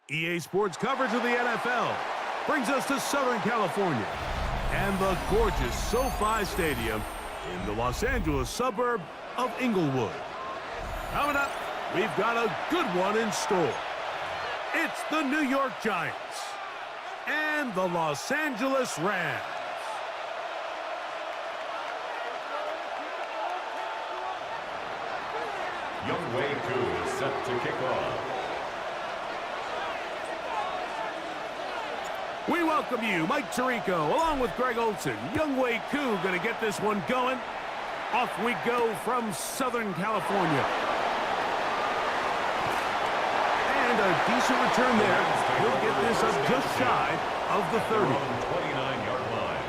EA Sports coverage of the NFL brings us to Southern California and the gorgeous SoFi Stadium in the Los Angeles suburb of Inglewood. Coming up, we've got a good one in store. It's the New York Giants and the Los Angeles Rams. Younghoe Koo is set to kick off. We welcome you, Mike Tirico, along with Greg Olson. Younghoe Koo going to get this one going. Off we go from Southern California. And a decent return there. He'll get this up just shy of the 30. 29-yard line.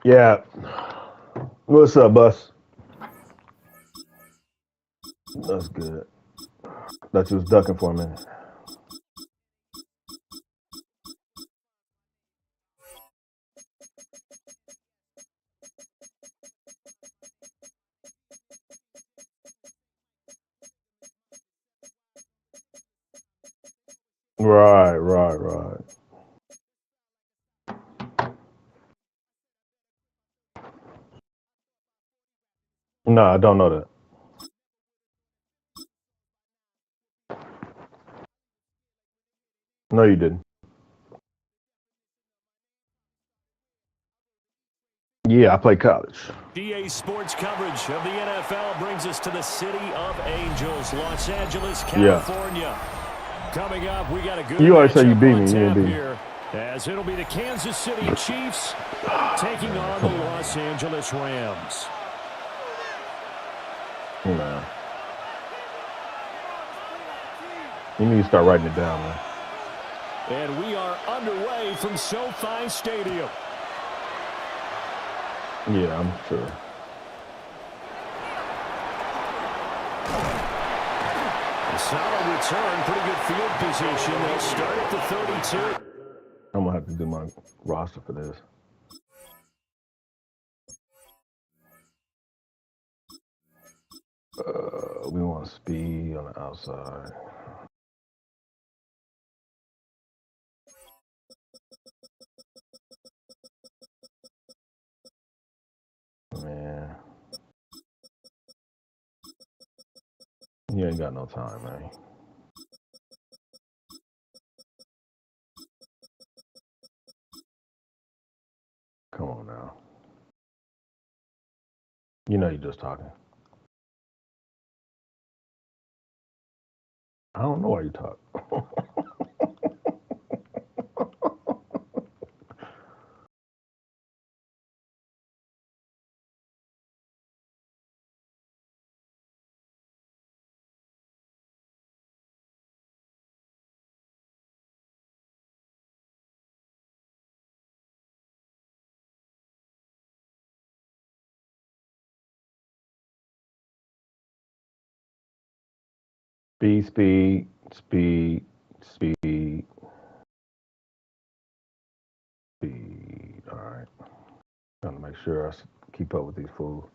Yeah. What's up, Bus? That's good. Thought you was ducking for a minute. Right. No, I don't know that. No, you didn't. Yeah, I played college. EA Sports coverage of the NFL brings us to the city of Angels, Los Angeles, California. Yeah. Coming up, we got a good You always say you beat me. You didn't beat me. Here, as it'll be the Kansas City Chiefs taking on the Los Angeles Rams. Nah. You need to start writing it down, man. And we are underway from SoFi Stadium. Yeah, I'm sure. Solid return, pretty good field position. They'll start at the 32. I'm gonna have to do my roster for this. We want speed on the outside. Man, you ain't got no time, man. Come on now. You know you're just talking. I don't know why you talk. Speed. All right. Trying to make sure I keep up with these fools.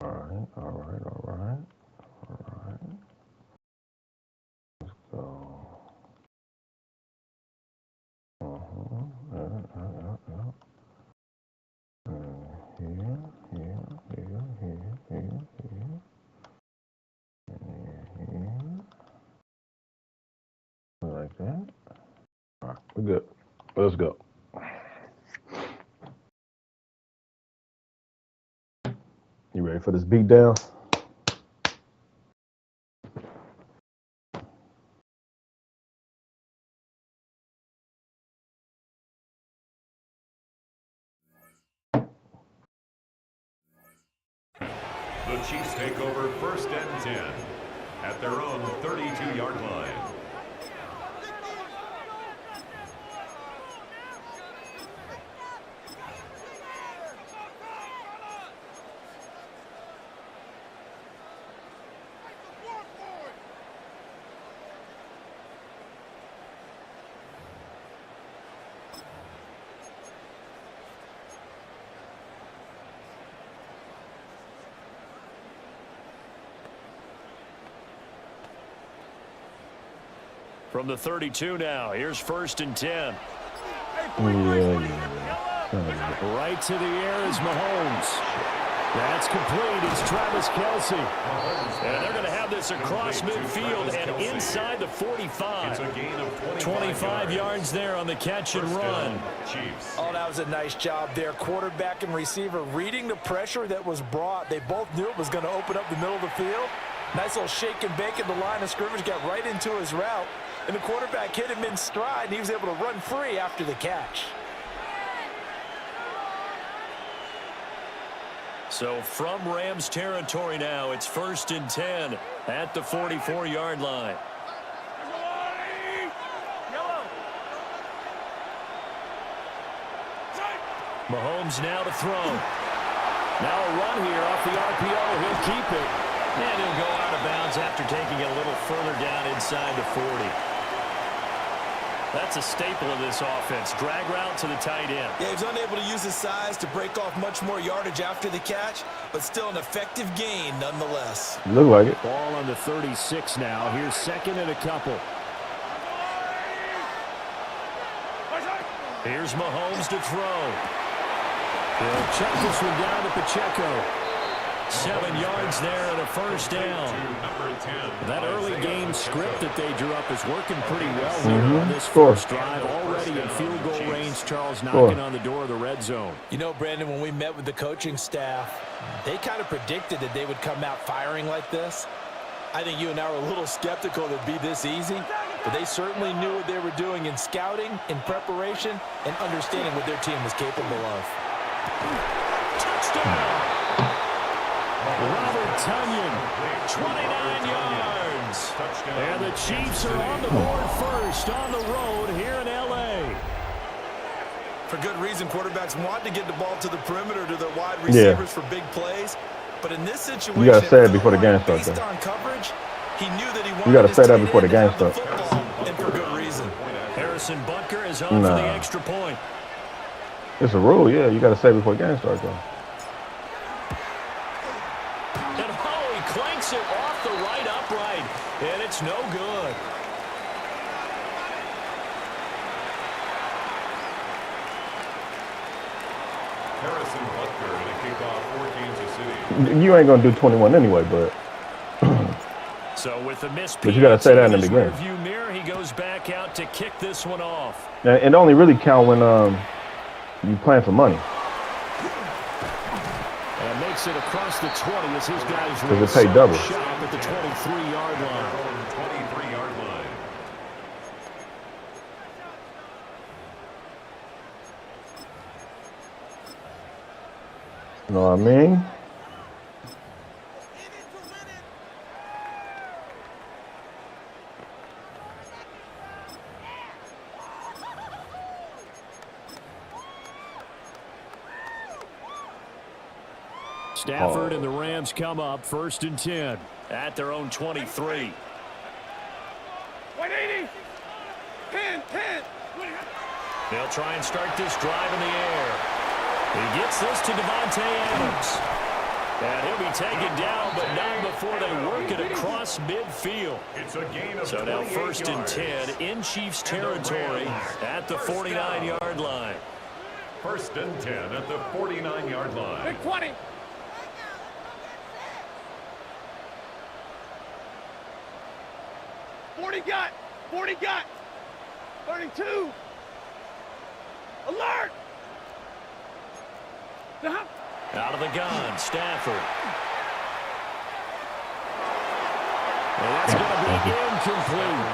All right. Let's go. Like that. All right, we're good. Let's go. You ready for this beat down? The Chiefs take over 1st and 10 at their own 32-yard line. From the 32 now, here's 1st and 10. Right to the air is Mahomes. That's complete. It's Travis Kelce. And they're going to have this across midfield and inside the 45. It's a gain of 25 yards there on the catch and run. Chiefs. Oh, that was a nice job there. Quarterback and receiver reading the pressure that was brought. They both knew it was going to open up the middle of the field. Nice little shake and bake at the line of scrimmage. Got right into his route. And the quarterback hit him in stride, and he was able to run free after the catch. So from Rams territory now, it's 1st and 10 at the 44-yard line. Mahomes now to throw. Now a run here off the RPO. He'll keep it. And he'll go out of bounds after taking it a little further down inside the 40. That's a staple of this offense. Drag route to the tight end. Yeah, he was unable to use his size to break off much more yardage after the catch, but still an effective gain nonetheless. Look like it. Ball on the 36 now. Here's 2nd and a couple. Here's Mahomes to throw. He'll check this one down to Pacheco. 7 yards there and a 1st down. That early game script that they drew up is working pretty well here on this first drive. Already in field goal range, Charles knocking on the door of the red zone. You know, Brandon, when we met with the coaching staff, they kind of predicted that they would come out firing like this. I think you and I were a little skeptical that it'd be this easy, but they certainly knew what they were doing in scouting, in preparation, and understanding what their team was capable of. Touchdown! Robert Tonyan, 29 yards. And the Chiefs are on the board first on the road here in L.A. For good reason, quarterbacks want to get the ball to the perimeter to their wide receivers for big plays. But in this situation, you gotta say it before the game starts. Based on coverage, he knew that he wanted You gotta his say that tight before the end to game have the starts. football, and for good reason. Harrison Butker is on for the extra point. It's a rule, yeah. You gotta say it before the game starts, though. And he clanks it off the right upright, and it's no good. Harrison Butker to kick off for Kansas City. You ain't gonna do 21 anyway, but. So with the missed But you gotta say that in the beginning. rearview mirror, he goes back out to kick this one off. And it only really count when you playing for money. And makes it across the 20 as his guys Because it paid double. shot at the 23-yard line. 23-yard line. You know what I mean? Stafford and the Rams come up 1st and 10 at their own 23. 180. 10. They'll try and start this drive in the air. He gets this to Devontae Adams. And he'll be taken down, but not before they work it across midfield. It's a gain of So now 1st and yards. 10 in Chiefs territory at the 49-yard line. 1st and 10 at the 49-yard line. Big 20. 40 got. 32. Alert. Out of the gun, Stafford. And that's going to be incomplete.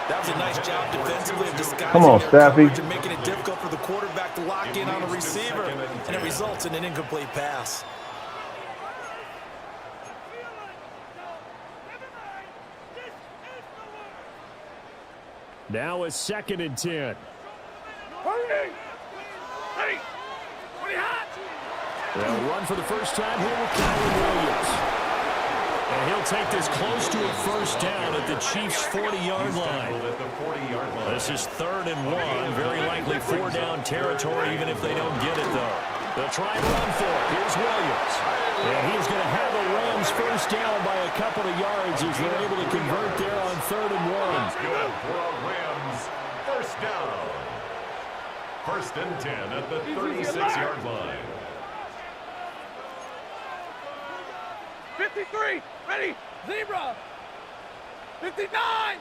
That was a nice job defensively of disguising Come on, their Staffy. coverage and making it difficult for the quarterback to lock in on a receiver, and it results in an incomplete pass. Now it's 2nd and 10. Hurry. Hey. Pretty hot. They'll run for the first time here with Kyron Williams. And he'll take this close to a 1st down at the Chiefs' 40-yard line. At the 40-yard line. This is 3rd and 1. Very likely 4-down territory, even if they don't get it, though. They'll try and run for it. Here's Williams. And he's going to have the Rams 1st down by a couple of yards as they're able to convert there on 3rd and 1. Good for Rams. 1st down. 1st and 10 at the 36-yard line. 53. Ready. Zebra. 59.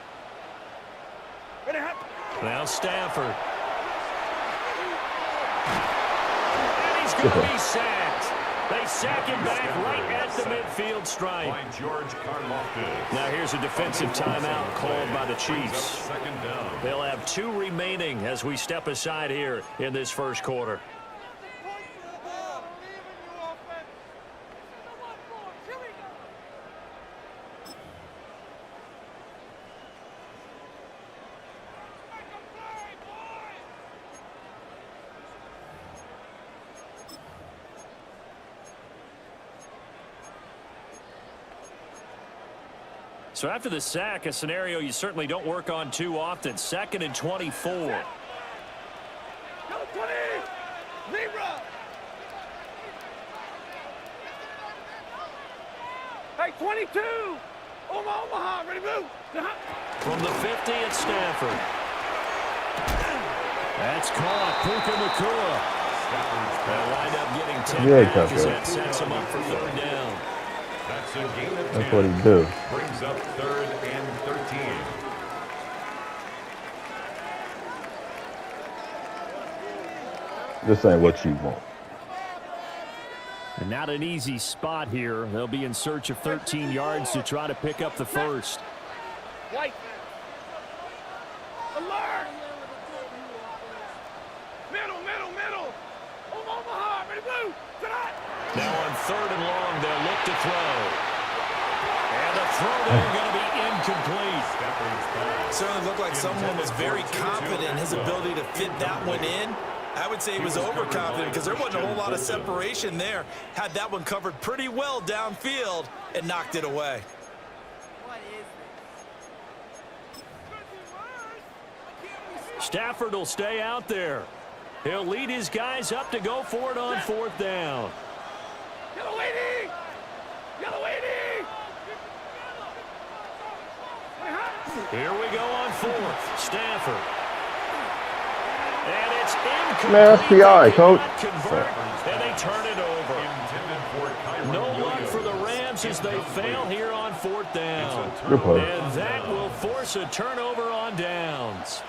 Ready. Now Stafford. And he's going to be sacked. They sack him back right at the midfield stripe. By George Karlaftis. Now here's a defensive timeout called by the Chiefs. 2nd down. They'll have 2 remaining as we step aside here in this 1st quarter. So after the sack, a scenario you certainly don't work on too often. 2nd and 24. Go 20. Zebra. Hey, 22. Omaha. Ready, move. From the 50, it's Stafford. That's caught. Puka Nacua. They'll wind up getting 10 back as that sets him up for 3rd down. That's a gain of 10. That's what he do. Brings up 3rd and 13. This ain't what you want. And not an easy spot here. They'll be in search of 13 yards to try to pick up the 1st. White. Alert. Middle. Omaha. Ready, move. Tonight. Now on 3rd and long, they'll look to throw. And the throw there going to be incomplete. Certainly looked like someone was very confident in his ability to fit that one in. I would say he was overconfident because there wasn't a whole lot of separation there. Had that one covered pretty well downfield and knocked it away. Stafford will stay out there. He'll lead his guys up to go for it on 4th down. Yellow lady! Yellow lady! Here we go on 4th. Stafford. And it's incomplete. Man, that's PI, coach. And they turn it over. No luck for the Rams as they fail here on 4th down. Good play. And that will force a turnover on downs.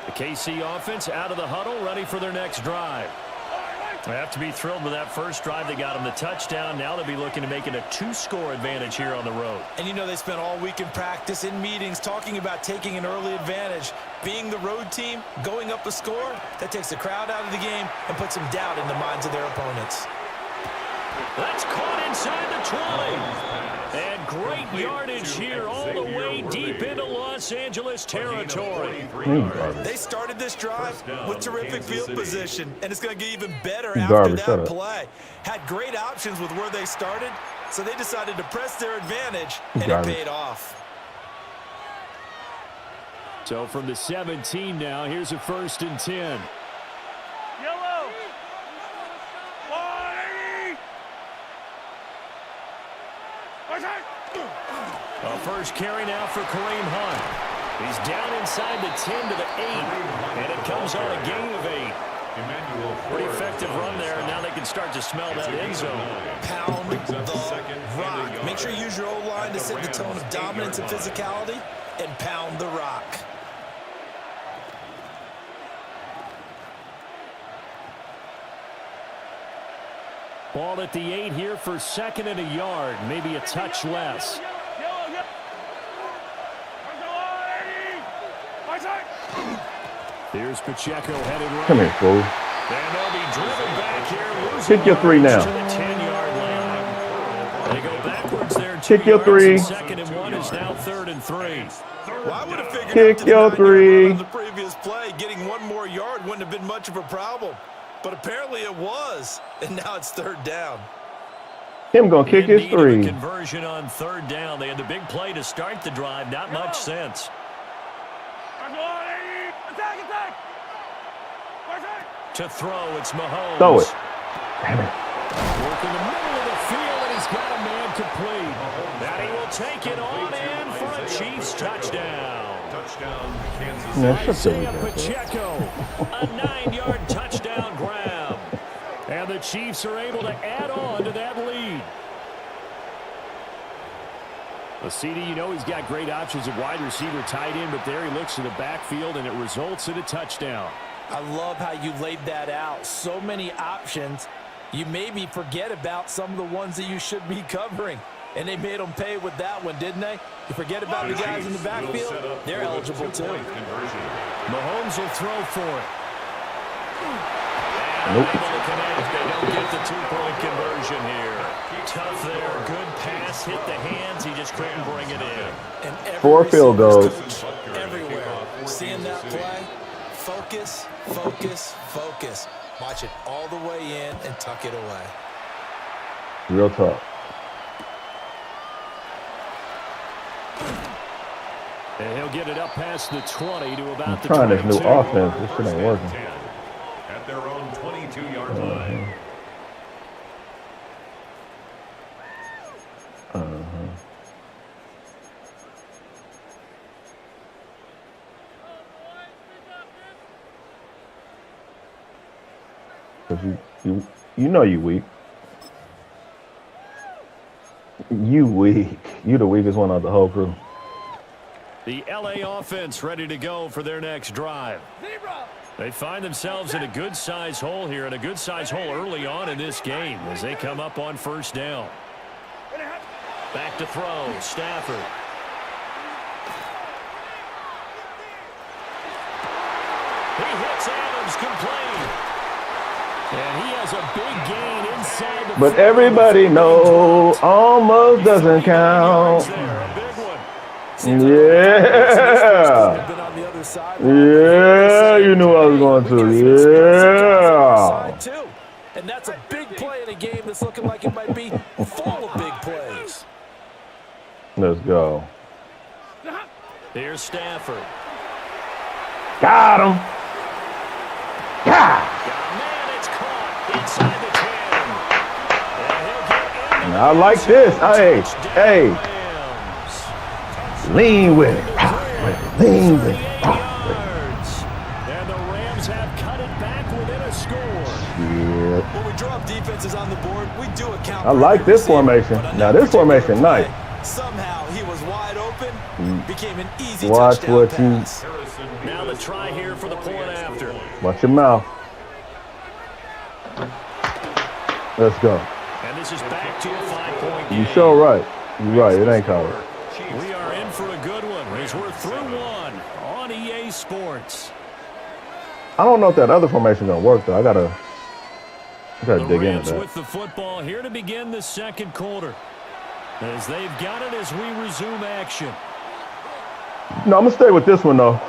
The KC offense out of the huddle, ready for their next drive. They have to be thrilled with that first drive. They got them the touchdown. Now they'll be looking to make it a 2-score advantage here on the road. And you know they spent all week in practice, in meetings, talking about taking an early advantage. Being the road team, going up a score, that takes the crowd out of the game and puts some doubt in the minds of their opponents. That's caught inside the 20. And great yardage here all the way deep into Los Angeles territory. They started this drive with terrific field position, and it's going to get even better after that play. Had great options with where they started, so they decided to press their advantage, and it paid off. So from the 17 now, here's a 1st and 10. Yellow! 180! A first carry now for Kareem Hunt. He's down inside the 10 to the 8, and it comes on a gain of 8. Pretty effective run there, and now they can start to smell that end zone. Pound the rock. Make sure you use your O-line to set the tone of dominance and physicality, and pound the rock. Ball at the 8 here for 2nd and a yard, maybe a touch less. Here's Pacheco headed right. Come here, fool. And they'll be driven back here. Kick your 3 now. To the 10-yard line. They go backwards there. Kick your 3. 2nd and 1 is now 3rd and 3. Well, I would have figured Kick your 3. on the previous play, getting one more yard wouldn't have been much of a problem. But apparently it was, and now it's 3rd down. Him gonna kick his 3. Conversion on 3rd down. They had the big play to start the drive. Not much sense. To throw, it's Mahomes. Throw it. Damn it. Work in the middle of the field, and he's got a man complete. That he will take it on in for a Chiefs touchdown. Isaiah Pacheco, a 9-yard touchdown grab. And the Chiefs are able to add on to that lead. The CD, you know he's got great options at wide receiver, tight end, but there he looks to the backfield, and it results in a touchdown. I love how you laid that out. So many options. You made me forget about some of the ones that you should be covering. And they made them pay with that one, didn't they? You forget about the guys in the backfield, they're eligible too. Mahomes will throw for it. Nope. They don't get the 2-point conversion here. Tough there. Good pass. Hit the hands. He just couldn't bring it in. And 4 field goals. Everywhere. Seeing that play, focus, focus, focus. Watch it all the way in and tuck it away. Real tough. And he'll get it up past the 20 to about I'm the trying 22. this new offense. This shit ain't working. At their own 22-yard line. Cause you know you weak. You weak. You the weakest one of the whole crew. The LA offense ready to go for their next drive. They find themselves in a good-sized hole here, and a good-sized hole early on in this game as they come up on 1st down. Back to throw, Stafford. He hits Adams complete. And he has a big gain inside the But everybody know almost doesn't count. there, a big one. Yeah. Been on the other sideline. Yeah, you knew I was going to. Yeah. Too. And that's a big play in a game that's looking like it might be full of big plays. Let's go. Here's Stafford. Got him. God. Man, it's caught inside the 10. I like this. Hey. Lean with it. Lean with it. And the Rams have cut it back within a score. Yeah. When we drop defenses on the board, we do account. I like this formation. Now this formation, nice. Somehow he was wide open. Became an easy Watch touchdown what pass. Now the try here for the point after. Watch your mouth. Let's go. And this is back to a 5-point game. You sure right. You're right. It ain't covered. We are in for a good one as we're through one on EA Sports. I don't know if that other formation gonna work though. I gotta The dig Rams into that. with the football here to begin the second quarter. As they've got it as we resume action. No, I'm gonna stay with this one though.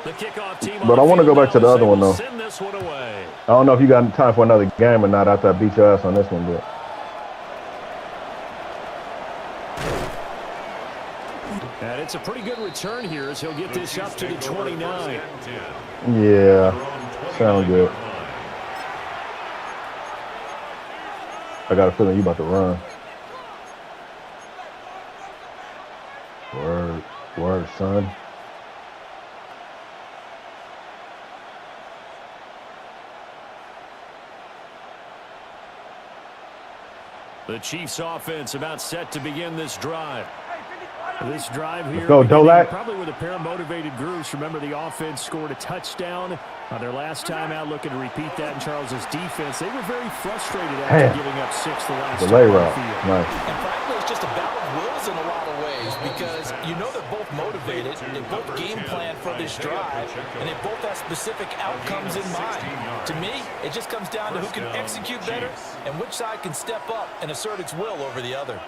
The kickoff team But I want to go back to the other one though. Send this one away. I don't know if you got time for another game or not after I beat your ass on this one, but And it's a pretty good return here as he'll get this up to the 29. yeah, sound good. I got a feeling you about to run. Word, son. The Chiefs offense about set to begin this drive. This drive here, Let's go, Dolak. probably with a pair of motivated groups. Remember, the offense scored a touchdown their last time out, looking to repeat that in Charles's defense. They were very frustrated after giving up 6 the last Delay time on the route. field. Nice. And frankly, it's just a battle of wills in a lot of ways because you know they're both motivated, they both game plan for this drive, and they both have specific outcomes in mind. To me, it just comes down to who can execute better and which side can step up and assert its will over the other.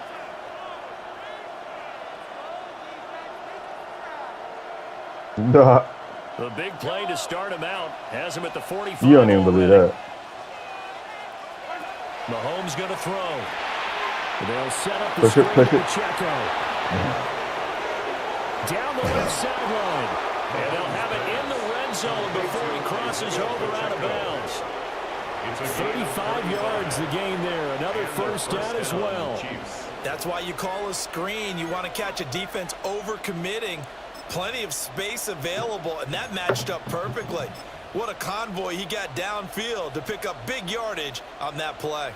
Duh. The big play to start him out has him at the 45. You don't even believe that. Mahomes going to throw. They'll set up the Push it, screen push to it. Pacheco. Down the left sideline. And they'll have it in the red zone before he crosses over out of bounds. 35 yards the gain there. Another first down as well. That's why you call a screen. You want to catch a defense over-committing. Plenty of space available, and that matched up perfectly. What a convoy he got downfield to pick up big yardage on that play.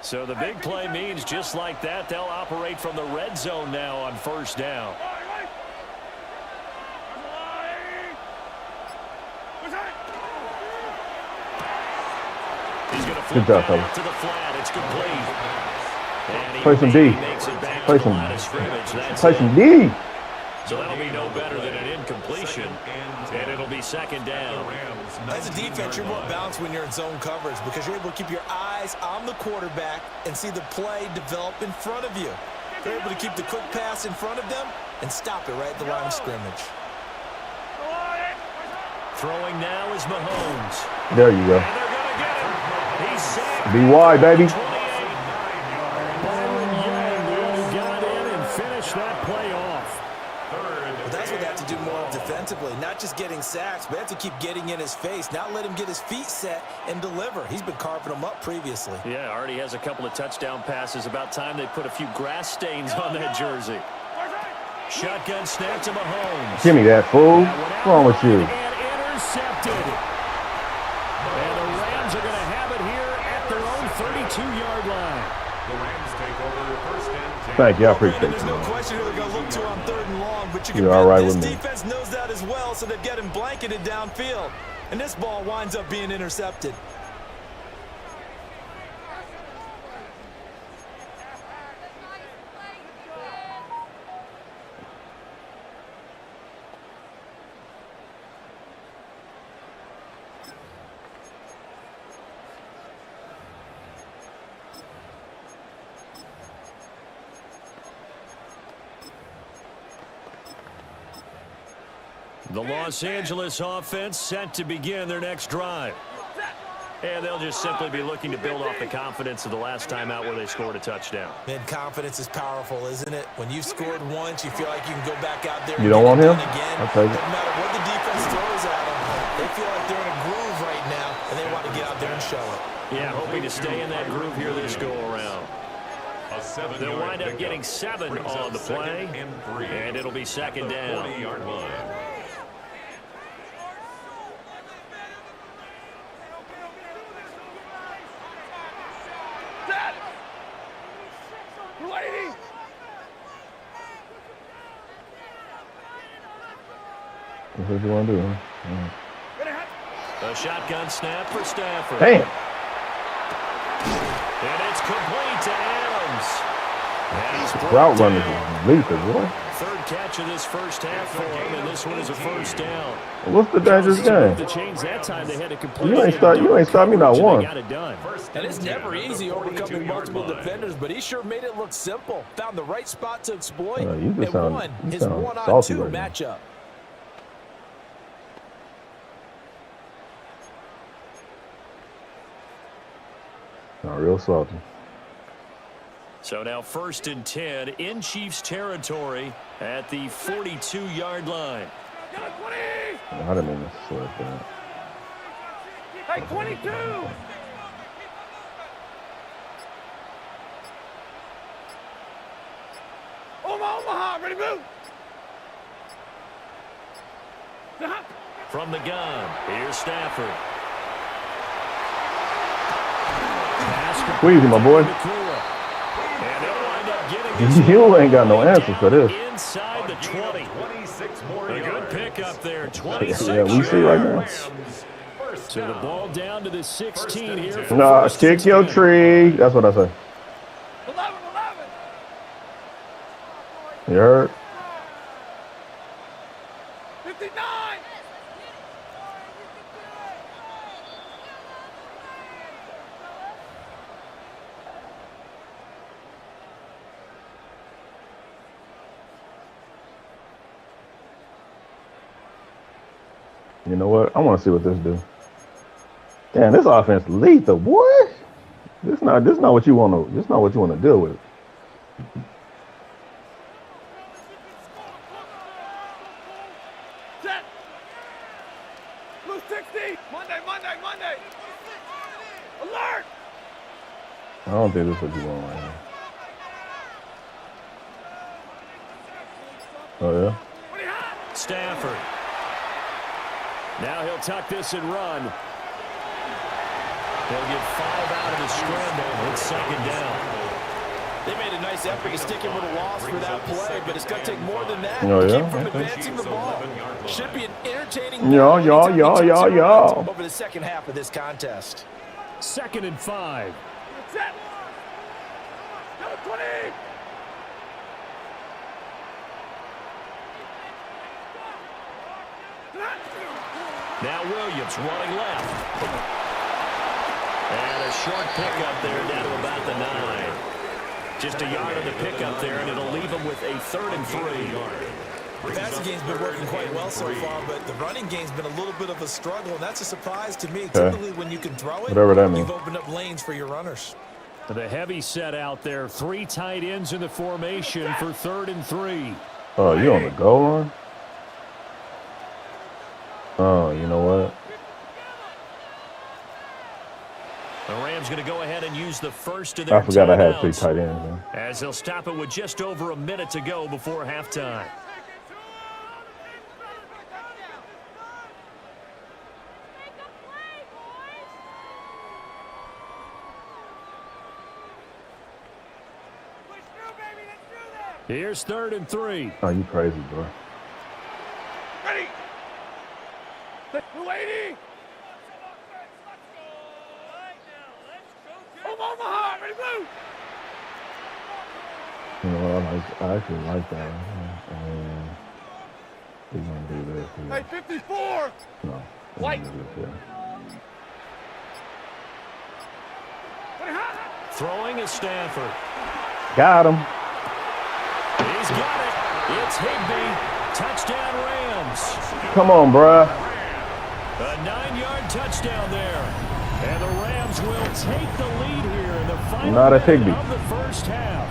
So the big play means just like that, they'll operate from the red zone now on first down. He's going to flip job, that out to the flat. It's complete. And he Play some D. makes it back Play to the some- line of scrimmage. That's Play it. some D. So that'll be no better than an incompletion, and it'll be second down. As a defense, you're more balanced when you're in zone coverage because you're able to keep your eyes on the quarterback and see the play develop in front of you. They're able to keep the quick pass in front of them and stop it right at the line of scrimmage. Throwing now is Mahomes. There you go. And they're going to get him. He's sacked. Be wide, baby. 28. Young got in and finished that play off. But that's what they have to do more of defensively, not just getting sacks, but they have to keep getting in his face, not let him get his feet set and deliver. He's been carving them up previously. Yeah, already has a couple of touchdown passes. About time they put a few grass stains on that jersey. Shotgun snap to Mahomes. Give me that, fool. What's wrong with you? And intercepted. And the Rams are going to have it here at their own 32-yard line. The Rams take over first and 10. Thank you. I appreciate There's you. no Man. question who they're going to look to on 3rd and long, but you can You're bet all right this with me. defense knows that as well, so they've got him blanketed downfield. And this ball winds up being intercepted. The Los Angeles offense set to begin their next drive. And they'll just simply be looking to build off the confidence of the last time out where they scored a touchdown. Man, confidence is powerful, isn't it? When you've scored once, you feel like you can go back out there You don't want him? again. I'll take it. No matter what the defense throws at them, they feel like they're in a groove right now, and they want to get out there and show it. Yeah, hoping to stay in that groove here this go-around. They'll wind up getting 7 on the play, and it'll be second down. 40-yard line. That's what you want to do, huh? A shotgun snap for Stafford. Damn. And it's complete to Adams. And he's Route brought runners down. is lethal, boy. Third catch of this first half for him, and this one is a first down. What's the dangerous game? To change that time, they had to complete You ain't stop me not They one. got it done. And it's never easy overcoming multiple defenders, but he sure made it look simple. Found the right spot to exploit, You and just sound- won you his sound 1-on-2 saucy right now. matchup. Not real salty. So now 1st and 10 in Chiefs territory at the 42-yard line. I didn't mean to slip that. Hey, 22! Omaha, ready to move! From the gun, here's Stafford. Squeeze him, my boy. And they'll wind up getting this You ain't got no answer for this. inside the 20. 26 more A good yards. pickup there, 26 Yeah, we see right now. yards. So the ball down to the 16 here. For Nah, first kick and your 10. tree. That's what I say. 11! You heard? 59! You know what? I want to see what this do. Damn, this offense lethal, boy. This not what you want to. This not what you want to deal with. Set! Blue 60! Monday! Alert! I don't think this is what you want right here. Oh yeah. Stafford. Now he'll tuck this and run. They'll get 5 out of the scramble. It's second down. They made a nice effort to stick him with a loss for that play, but it's going to take more than that Oh, to yeah? keep from Okay. advancing the ball. Should be an entertaining Yeah, battle anytime yeah, he yeah, takes it yeah. over the second half of this contest. 2nd and 5. Set! Number 20! Now Williams running left. And a short pickup there down to about the 9. Just a yard on the pickup there, and it'll leave them with a 3rd and 3. The passing game's been working quite well so far, but the running game's been a little bit of a struggle, and that's a surprise to me. Typically, when you can throw it, Whatever that means. you've opened up lanes for your runners. The heavy set out there. 3 tight ends in the formation for 3rd and 3. Oh, you on the goal line? Oh, you know what? The Rams going to go ahead and use the first of their I forgot I had 3 timeouts, tight ends, man. as they'll stop it with just over a minute to go before halftime. Here's 3rd and 3. Oh, you crazy, bro. Ready! Blue 80! Omaha, ready blue! You know what? I actually like that. We're going to do this. Hey, 54! No. we're White. gonna do this, yeah. Throwing is Stafford. Got him. He's got it. It's Higbee. Touchdown, Rams. Come on, bruh. A 9-yard touchdown there. And the Rams will take the lead here in the final Not a minute Higby. of the first half.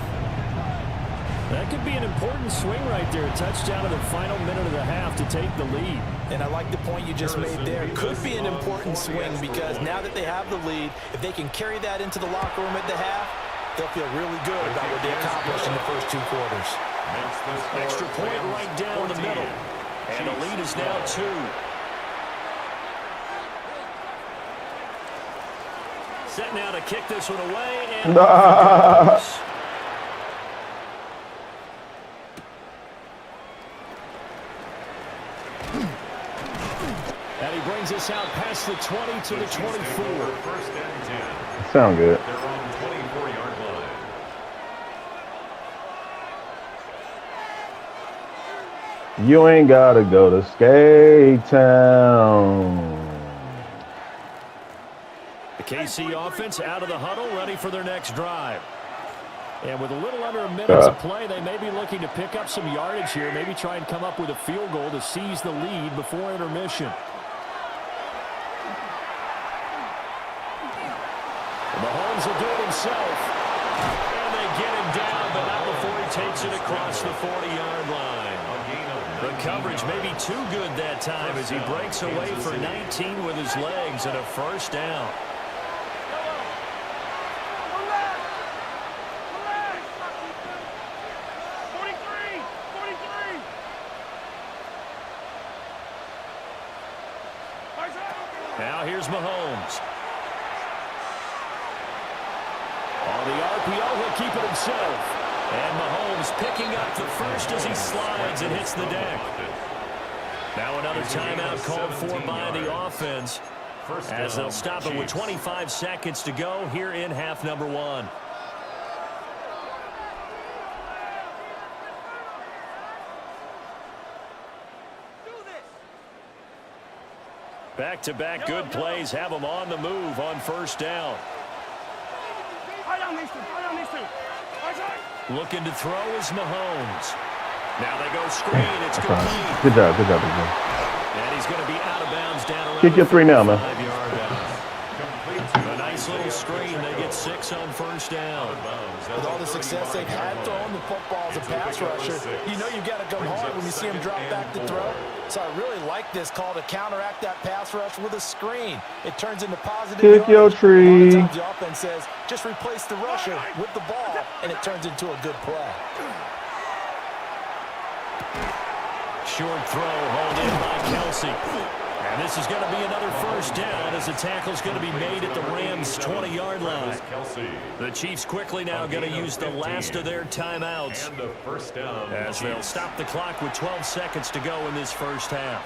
That could be an important swing right there. A touchdown in the final minute of the half to take the lead. And I like the point you just made there. Could be an important swing because now that they have the lead, if they can carry that into the locker room at the half, they'll feel really good about what they accomplished in the first 2 quarters. Extra point right down the middle. And the lead is now 2. Set now to kick this one away. And and he brings us out past the 20 to the 24. First and 10. Sound good. They're on 24-yard line. You ain't gotta go to Skate Town. The KC offense out of the huddle, ready for their next drive. And with a little under a minute to play, they may be looking to pick up some yardage here, maybe try and come up with a field goal to seize the lead before intermission. Mahomes will do it himself. And they get him down, but not before he takes it across the 40-yard line. The coverage may be too good that time as he breaks away for 19 with his legs and a first down. Now here's Mahomes. On the RPO, he'll keep it himself. And Mahomes picking up the first as he slides and hits the deck. Now another timeout called for by the offense as they'll stop it with 25 seconds to go here in half number 1. Back-to-back good plays have them on the move on first down. Looking to throw is Mahomes. Now they go screen. It's complete. Good job. And he's going to be out of bounds down around Kick your 3 now, man. 5-yard line. A nice little screen. They get 6 on first down. With all the success they've had throwing the football as a pass rusher, you know you've got to go hard when you see him drop back to throw. So I really like this call to counteract that pass rush with a screen. It turns into positive. Kick your tree. A lot of times the offense says, just replace the rusher with the ball, and it turns into a good play. Short throw hauled in by Kelsey. And this is going to be another first down as the tackle's going to be made at the Rams' 20-yard line. The Chiefs quickly now going to use the last of their timeouts as they'll stop the clock with 12 seconds to go in this first half.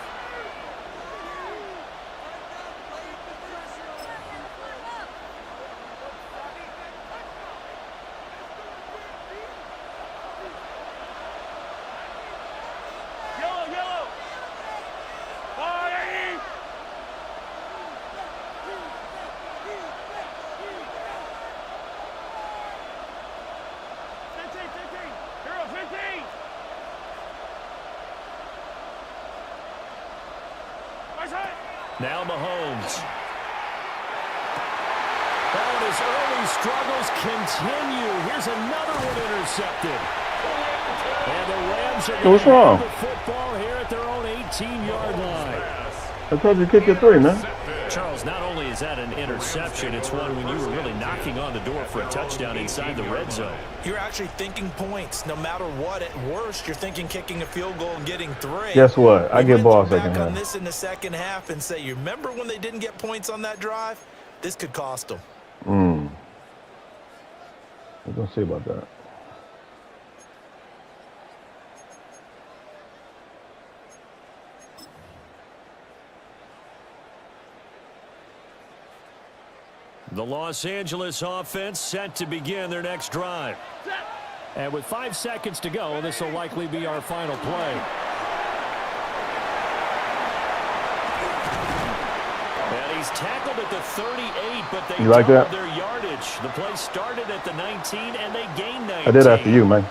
Now Mahomes. And his early struggles continue. Here's another one intercepted. And the Rams are going to have the football here at their own 18-yard line. I told you to kick your 3, man. Charles, not only is that an interception, it's one when you were really knocking on the door for a touchdown inside the red zone. You're actually thinking points. No matter what, at worst, you're thinking kicking a field goal and getting 3. Guess what? I get ball second back on half. this in the second half and say, you remember when they didn't get points on that drive? This could cost them. We're going to see about that. The Los Angeles offense set to begin their next drive. And with 5 seconds to go, this will likely be our final play. And he's tackled at the 38, but they doubled their yardage. The play started at the 19, and they gained 19. I did after you, man.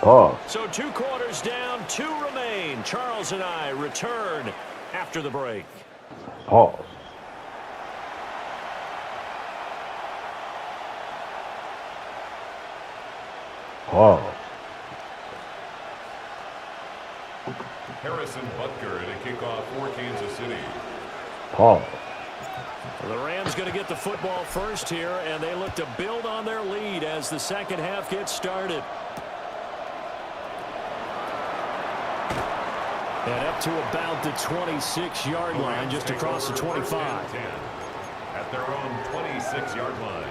Pause. So 2 quarters down, 2 remain. Charles and I return after the break. Pause. Pause. Harrison Butker to kick off for Kansas City. Pause. The Rams going to get the football first here, and they look to build on their lead as the second half gets started. And up to about the 26-yard line, just across the 25. At their own 26-yard line.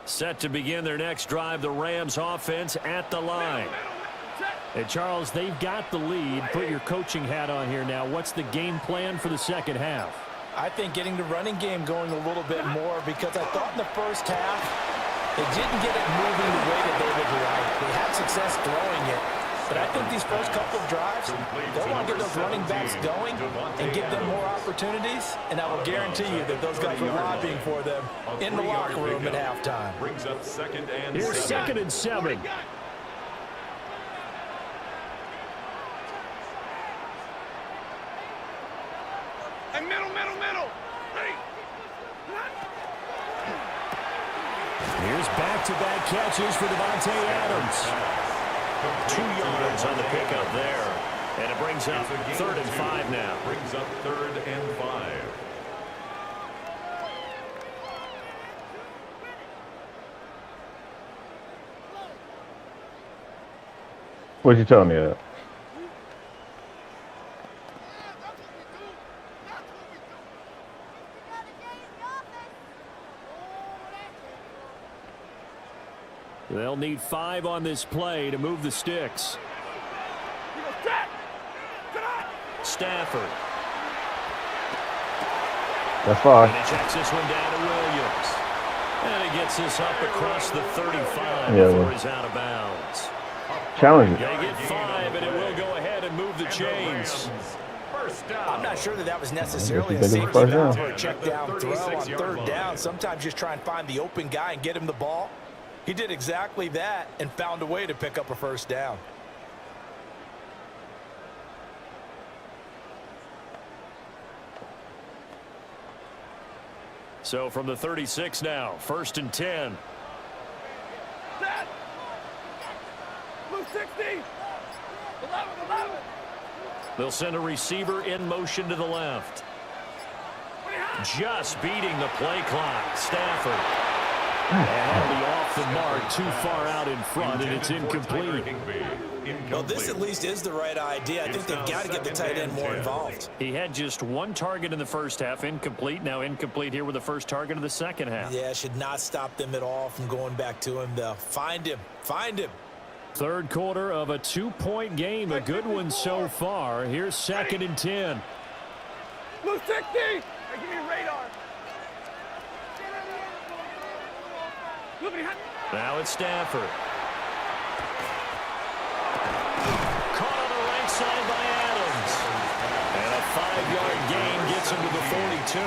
Set to begin their next drive, the Rams offense at the line. And Charles, they've got the lead. Put your coaching hat on here now. What's the game plan for the second half? I think getting the running game going a little bit more, because I thought in the first half they didn't get it moving the way that they would like. They had success throwing it. But I think these first couple of drives, they want to get those running backs going and give them more opportunities. And I will guarantee you that those guys are lobbying for them in the locker room at halftime. Brings up second and Here's 2nd and 7. And middle. Ready. Here's back-to-back catches for Devontae Adams. 2 yards on the pickup there. And it brings up 3rd and 5 now. Brings up 3rd and 5. What you telling me that? They'll need 5 on this play to move the sticks. Stafford. That's fine. And he checks this one down to Williams. And he gets this up across the 35 Yeah, before well. he's out of bounds. Challenge They it. get 5, and it will go ahead and move the chains. First down. I'm not sure that was necessarily a Think it's safety first valve down. or a check down throw on 3rd down. Sometimes just try and find the open guy and get him the ball. He did exactly that and found a way to pick up a first down. So from the 36 now, 1st and 10. Set. Blue 60. 11. They'll send a receiver in motion to the left. Just beating the play clock. Stafford. And that'll be off the mark, too far out in front, and it's incomplete. Well, this at least is the right idea. I think they've got to get the tight end more involved. He had just 1 target in the first half, incomplete. Now incomplete here with the first target of the second half. Yeah, should not stop them at all from going back to him, though. Find him. 3rd quarter of a 2-point game, a good one so far. Here's 2nd and 10. Blue 60. Hey, give me a radar. Now it's Stafford. Caught on the right side by Adams. And a 5-yard gain gets him to the 42.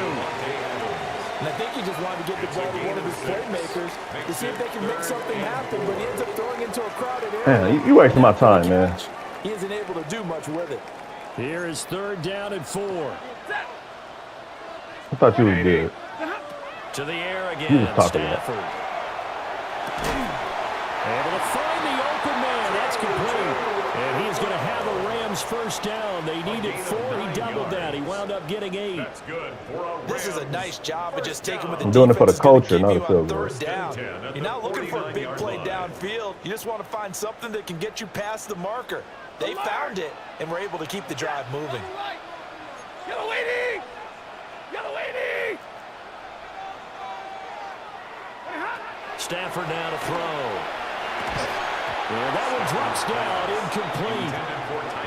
And I think he just wanted to get the ball to one of his playmakers to see if they can make something happen, but he ends up throwing into a crowded area. Man, you wasting my time, man. He isn't able to do much with it. Here is 3rd down and 4. I thought you was good. To the air You again, was talking about. Stafford. Able to find the open man. That's complete. And he's going to have a Rams first down. They needed 4. He doubled that. He wound up getting 8. That's good. This is a nice job of just taking what the I'm doing it for the defense is gonna culture, give not you the field on goal. 3rd down. You're not looking for a big play downfield. You just want to find something that can get you past the marker. They found it and were able to keep the drive moving. Yellow 80. Yellow 80. Stafford now to throw. And that one drops down, incomplete.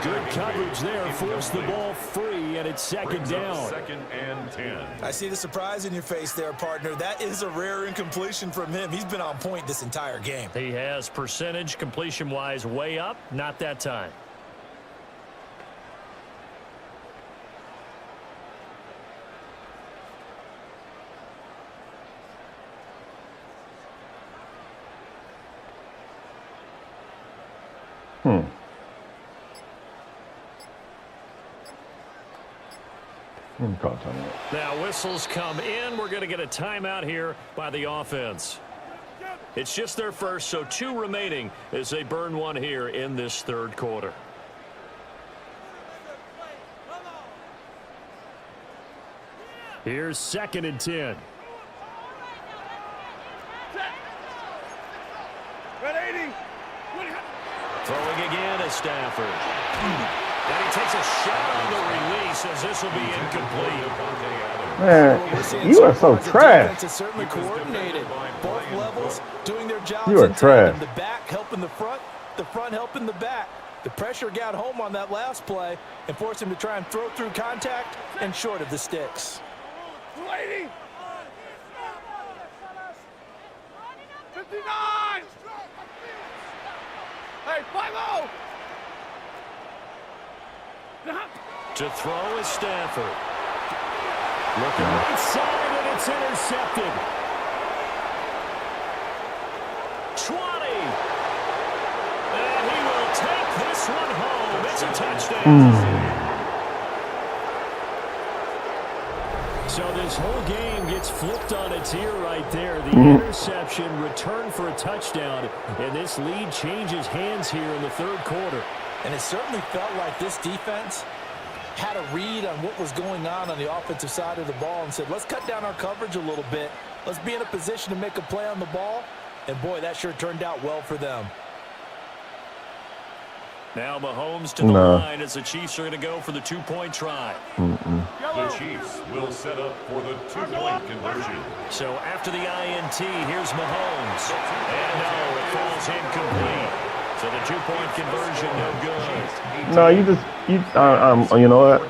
Good coverage there. Forced the ball free, and it's second down. 2nd and 10. I see the surprise in your face there, partner. That is a rare incompletion from him. He's been on point this entire game. He has percentage completion-wise way up. Not that time. Now whistles come in. We're going to get a timeout here by the offense. It's just their first, so 2 remaining as they burn one here in this third quarter. Here's 2nd and 10. Throwing again is Stafford. And he takes a shot on the release as this will be incomplete. Man, you are so trash. It's certainly coordinated. Both levels doing their jobs. You are trash. The back helping the front helping the back. The pressure got home on that last play and forced him to try and throw through contact and short of the sticks. 59! Hey, 5-0! To throw is Stafford. Looking right side, and it's intercepted. 20. And he will take this one home. It's a touchdown. So this whole game gets flipped on its ear right there. The interception, return for a touchdown, and this lead changes hands here in the third quarter. And it certainly felt like this defense had a read on what was going on the offensive side of the ball and said, let's cut down our coverage a little bit. Let's be in a position to make a play on the ball. And, boy, that sure turned out well for them. Now Mahomes to the line as the Chiefs are going to go for the 2-point try. The Chiefs will set up for the 2-point conversion. So after the INT, here's Mahomes. And no, it falls incomplete. So the 2-point conversion, no good. No, you know what?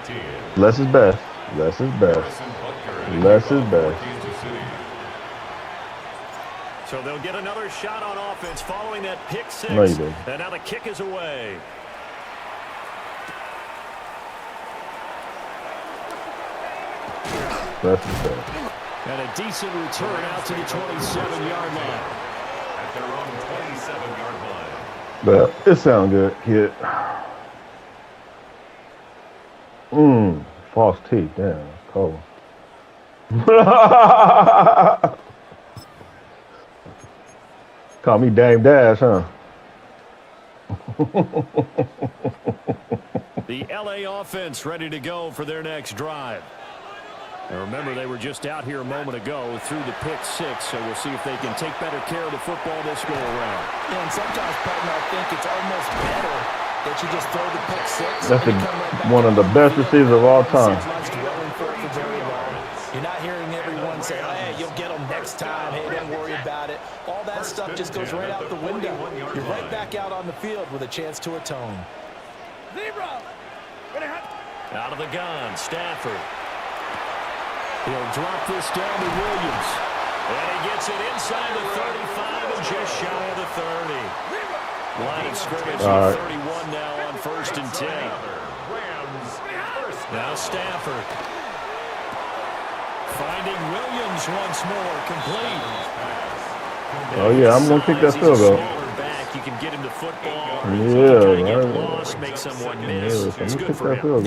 Less is best. Less is best. Less is best. So they'll get another shot on offense following that pick 6. No, you didn't. And now the kick is away. Less is best. And a decent return out to the 27-yard line. At their own 27-yard line. But it sounds good, kid. False teeth. Damn, cold. Call me Dame Dash, huh? The LA offense ready to go for their next drive. And remember, they were just out here a moment ago through the pick 6, so we'll see if they can take better care of the football this go around. Yeah, and sometimes, partner, I think it's almost better that you just throw the pick 6. That's one of the best receivers of all time. You're not hearing everyone say, oh, hey, you'll get them next time. Hey, don't worry about it. All that stuff just goes right out the window. You're right back out on the field with a chance to atone. Zebra! Out of the gun, Stafford. He'll drop this down to Williams. And he gets it inside the 35 and just shy of the 30. Line of scrimmage at 31 now on 1st and 10. Now Stafford. Finding Williams once more, complete. Oh, yeah, I'm going to kick that field goal. You can get him to football. Yeah, get lost, make someone miss. It's good for him. Oh,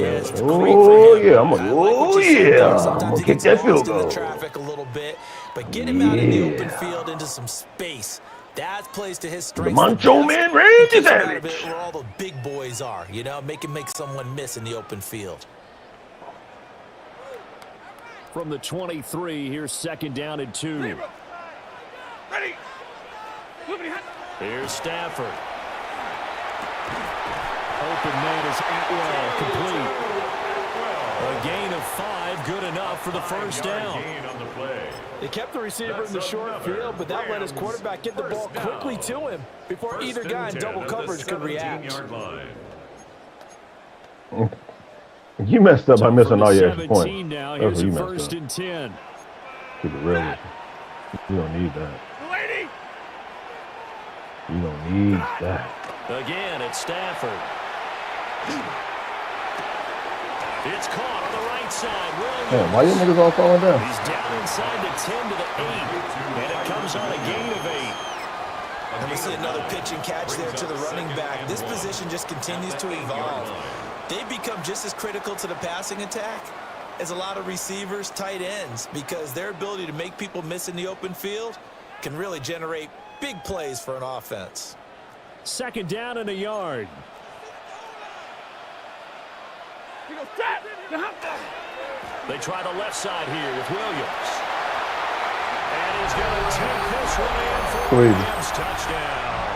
yeah, I'm going to kick that field goal. Traffic a little bit, but get him out in the open field into some space. That plays to his strengths. The Macho Man Randy Savage. Where all the big boys are, you know, make someone miss in the open field. From the 23, here's 2nd down and 2. Ready! Here's Stafford. Open man is Atwell, complete. A gain of 5, good enough for the first down. They kept the receiver in the short field, but that let his quarterback get the ball quickly to him before either guy in double coverage could react. You messed up by So missing from all the your extra 17 points. now, That's here's what a you messed first up. and 10. Keep it real with you. You don't need that. Lady! You don't need that. Again, it's Stafford. It's caught on the right side. Williams. Man, why you niggas all falling down? He's down inside the 10 to the 8. And it comes on a gain of 8. And we see another pitch and catch there to the running back. This position just continues to evolve. They've become just as critical to the passing attack as a lot of receivers, tight ends, because their ability to make people miss in the open field can really generate big plays for an offense. Second down and a yard. He goes, set! They try the left side here with Williams. And he's going to take this one in for a Too easy. Rams touchdown.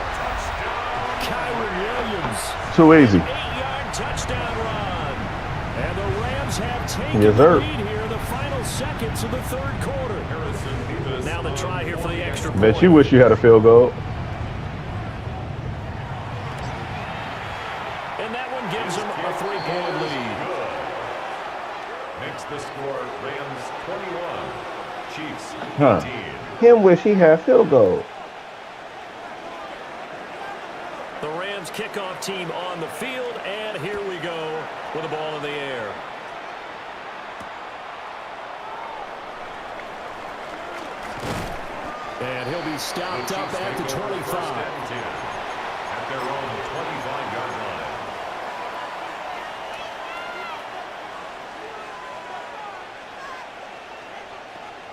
Kyron Williams. Too easy. 8-yard touchdown run. And the Rams have taken Yes, the sir. lead here in the final seconds of the third quarter. Now the try here for the extra point. Bet you wish you had a field goal. And that one gives them a 3-point lead. Makes the score Rams 21, Chiefs 18. Huh. Him wish he had field goal. The Rams kickoff team on the field, and here we go with the ball in the air. And he'll be stopped up at the 25. At their own 25-yard line.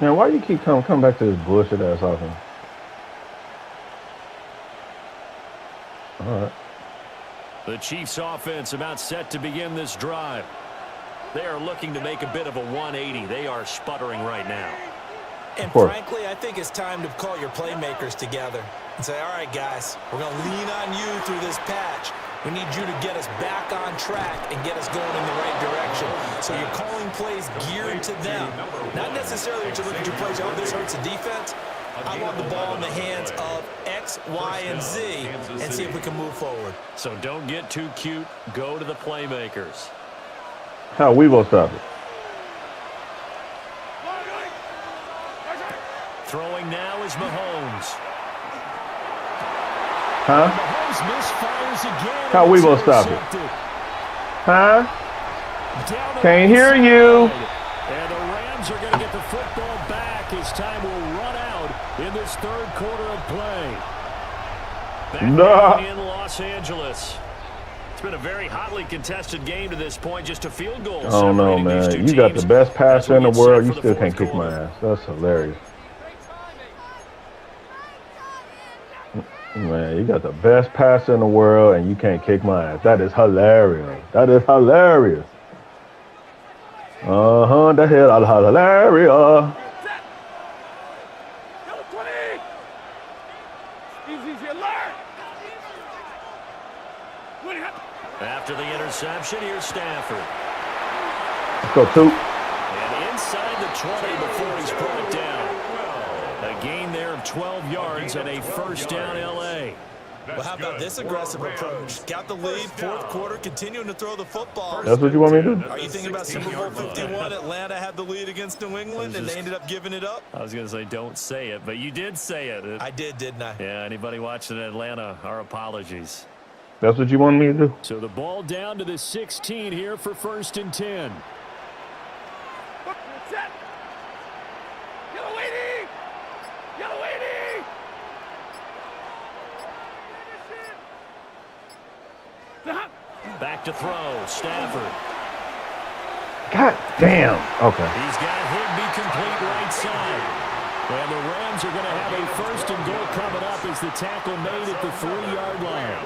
Man, why you keep coming back to this bullshit ass offense? All right. The Chiefs offense about set to begin this drive. They are looking to make a bit of a 180. They are sputtering right now. And Of course. frankly, I think it's time to call your playmakers together and say, all right, guys, we're going to lean on you through this patch. We need you to get us back on track and get us going in the right direction. So you're calling plays geared to them. Not necessarily that you look at your plays, oh, this hurts the defense. I want the ball in the hands of X, Y, and Z and see if we can move forward. So don't get too cute. Go to the playmakers. How we gonna stop it? Throwing now is Mahomes. Huh? Mahomes misfires again. How we It's gonna stop it? intercepted. Huh? Down the Can't right hear you. side. And the Rams are going to get the football back as time will run out in this third quarter of play. Back Nah. in Los Angeles. It's been a very hotly contested game to this point. Just a field goal. I don't know, separating these two man. You got the teams. best passer in the As we get world. set You for still the can't fourth kick my quarter. ass. That's hilarious. Man, you got the best passer in the world and you can't kick my ass. That is hilarious. That is hilarious. That is hilarious. Number 20! Easy, alert! After the interception, here's Stafford. Let's go, two. And inside the 20 before he's brought down. A gain there of 12 yards and a first down L.A. Well, how about this aggressive approach? Got the lead, fourth quarter, continuing to throw the football. That's what you want me to do? Are you thinking about Super Bowl 51? Atlanta had the lead against New England, and they ended up giving it up? I was going to say don't say it, but you did say it. I did, didn't I? Yeah, anybody watching Atlanta, our apologies. That's what you want me to do? So the ball down to the 16 here for first and 10. Set! Yellow lady! Yellow lady! Back to throw, Stafford. God damn. Okay. He's got Higbee complete right side. And the Rams are going to have a first and goal coming up as the tackle made at the 3-yard line.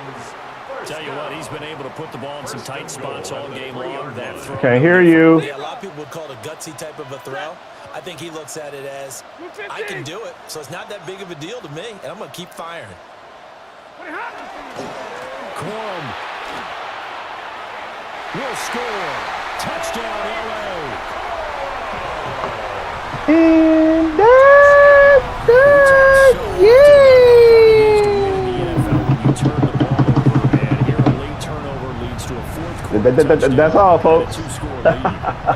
Tell you what, he's been able to put the ball in some tight spots all game long. That throw. Can't hear you. Yeah, a lot of people would call it a gutsy type of a throw. I think he looks at it as, I can do it, so it's not that big of a deal to me, and I'm going to keep firing. Corum will score. Touchdown, L.A. And that's the game. When you turn the ball over, and here a late turnover leads to a That's all, folks. And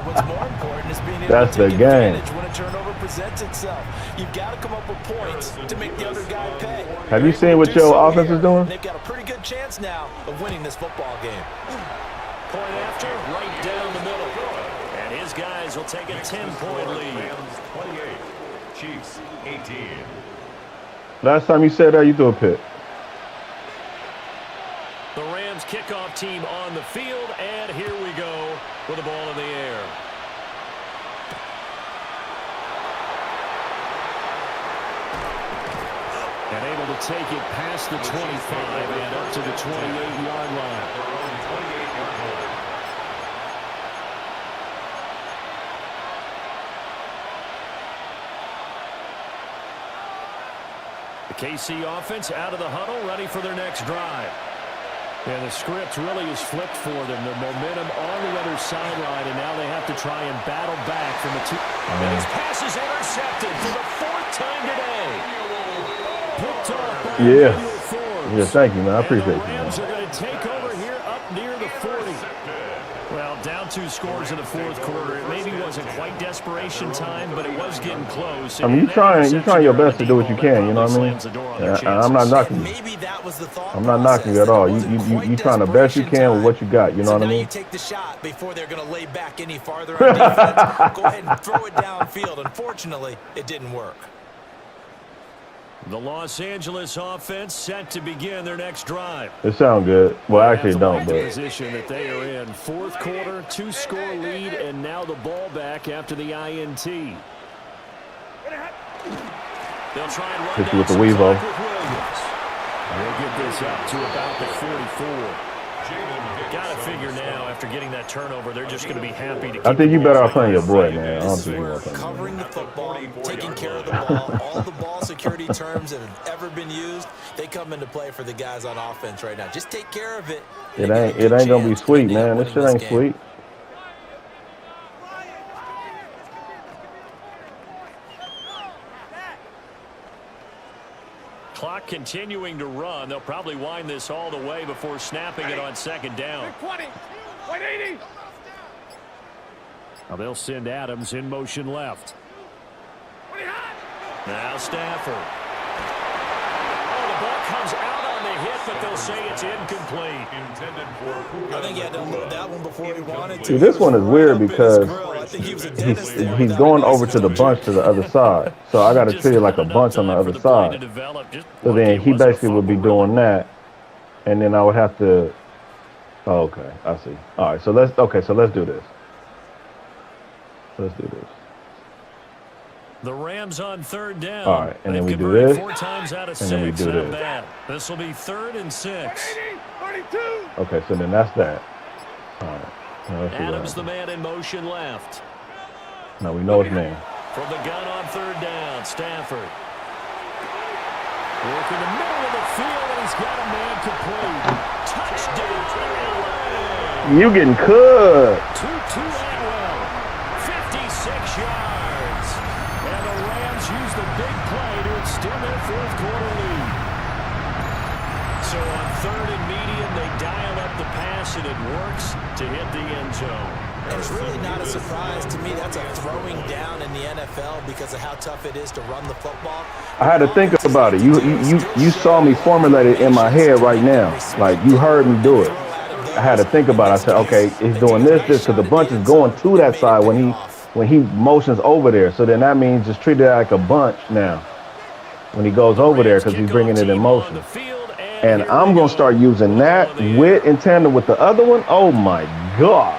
what's more important is being able That's to the take game. advantage when a turnover presents itself. You've got to come up with points to make the other guy pay. Have you seen what your offense is doing? They've got a pretty good chance now of winning this football game. Point after, right down the middle. And his guys will take a 10-point lead. Rams 28, Chiefs 18. Last time you said that, you threw a pick. The Rams kickoff team on the field, and here we go with the ball in the air. And able to take it past the 25 and up to the 28-yard line. The KC offense out of the huddle, ready for their next drive. And the script really is flipped for them. The momentum on the other sideline, and now they have to try and battle back from the two. And his pass is intercepted for the 4th time today. Picked off by Daniel Forbes. Yeah, thank you, man. I appreciate And the you, Rams man. are going to take over here up near the 40. Well, down 2 scores in the 4th quarter. It maybe wasn't quite desperation time, but it was getting close. I mean, you're trying your best to do what you can. You know what I mean? I'm not knocking you. Maybe that was the thought. I'm not knocking you at all. You trying the best you can with what you got. You know what I Now mean? you take the shot before they're going to lay back any farther on defense. Go ahead and throw it downfield. Unfortunately, it didn't work. The Los Angeles offense set to begin their next drive. It sounds good. Well, actually, it don't, The but position that they are in. 4th quarter, 2-score lead, and now the ball back after the INT. They'll try and run hit you with the down some Weevo. clock with Williams. They'll get this up to about the 44. Got to figure now, after getting that turnover, they're just going to be happy to keep I think you the better ball off playing your going. boy, man. I don't This is think you where want to play. covering the football, taking care of the ball, all the ball security terms that have ever been used, they come into play for the guys on offense right now. Just take care of it. It ain't gonna be sweet, man. This shit ain't sweet. Clock continuing to run. They'll probably wind this all the way before snapping it on 2nd down. 20, 180. Now they'll send Adams in motion left. 20 hot. Now Stafford. Oh, the ball comes out on the hit, but they'll say it's incomplete. I think he had to unload that one before he wanted to. See, this one is weird because he's going over to the bunch to the other side. So I got to treat it like a bunch on the other side. So then he basically would be doing that, and then I would have to. Oh, okay, I see. All right, so let's do this. Let's do this. The Rams on 3rd down. All right, and then we They've do converted this, 4 times out of 6. and then we do Not this. bad. This will be 3rd and 6. 32. Okay, so then that's that. All right. Now let's see what Adams, the happens. man in motion left. Now we know his name. From the gun on 3rd down, Stafford. Working the middle of the field, and he's got a man complete. Touchdown, LA. You getting cooked. Tutu Atwell, 56 yards. And the Rams use the big play to extend their 4th quarter lead. So on 3rd and medium, they dial up the pass, and it works to hit the end zone. And it's really not a surprise to me. That's a throwing down in the NFL because of how tough it is to run the football. I had to think about it. You saw me formulate it in my head right now. Like, you heard me do it. I had to think about it. I said, okay, he's doing this, because the bunch is going to that side when he motions over there. So then that means just treat it like a bunch now when he goes over there because he's bringing it in motion. And I'm going to start using that in tandem with the other one. Oh, my God.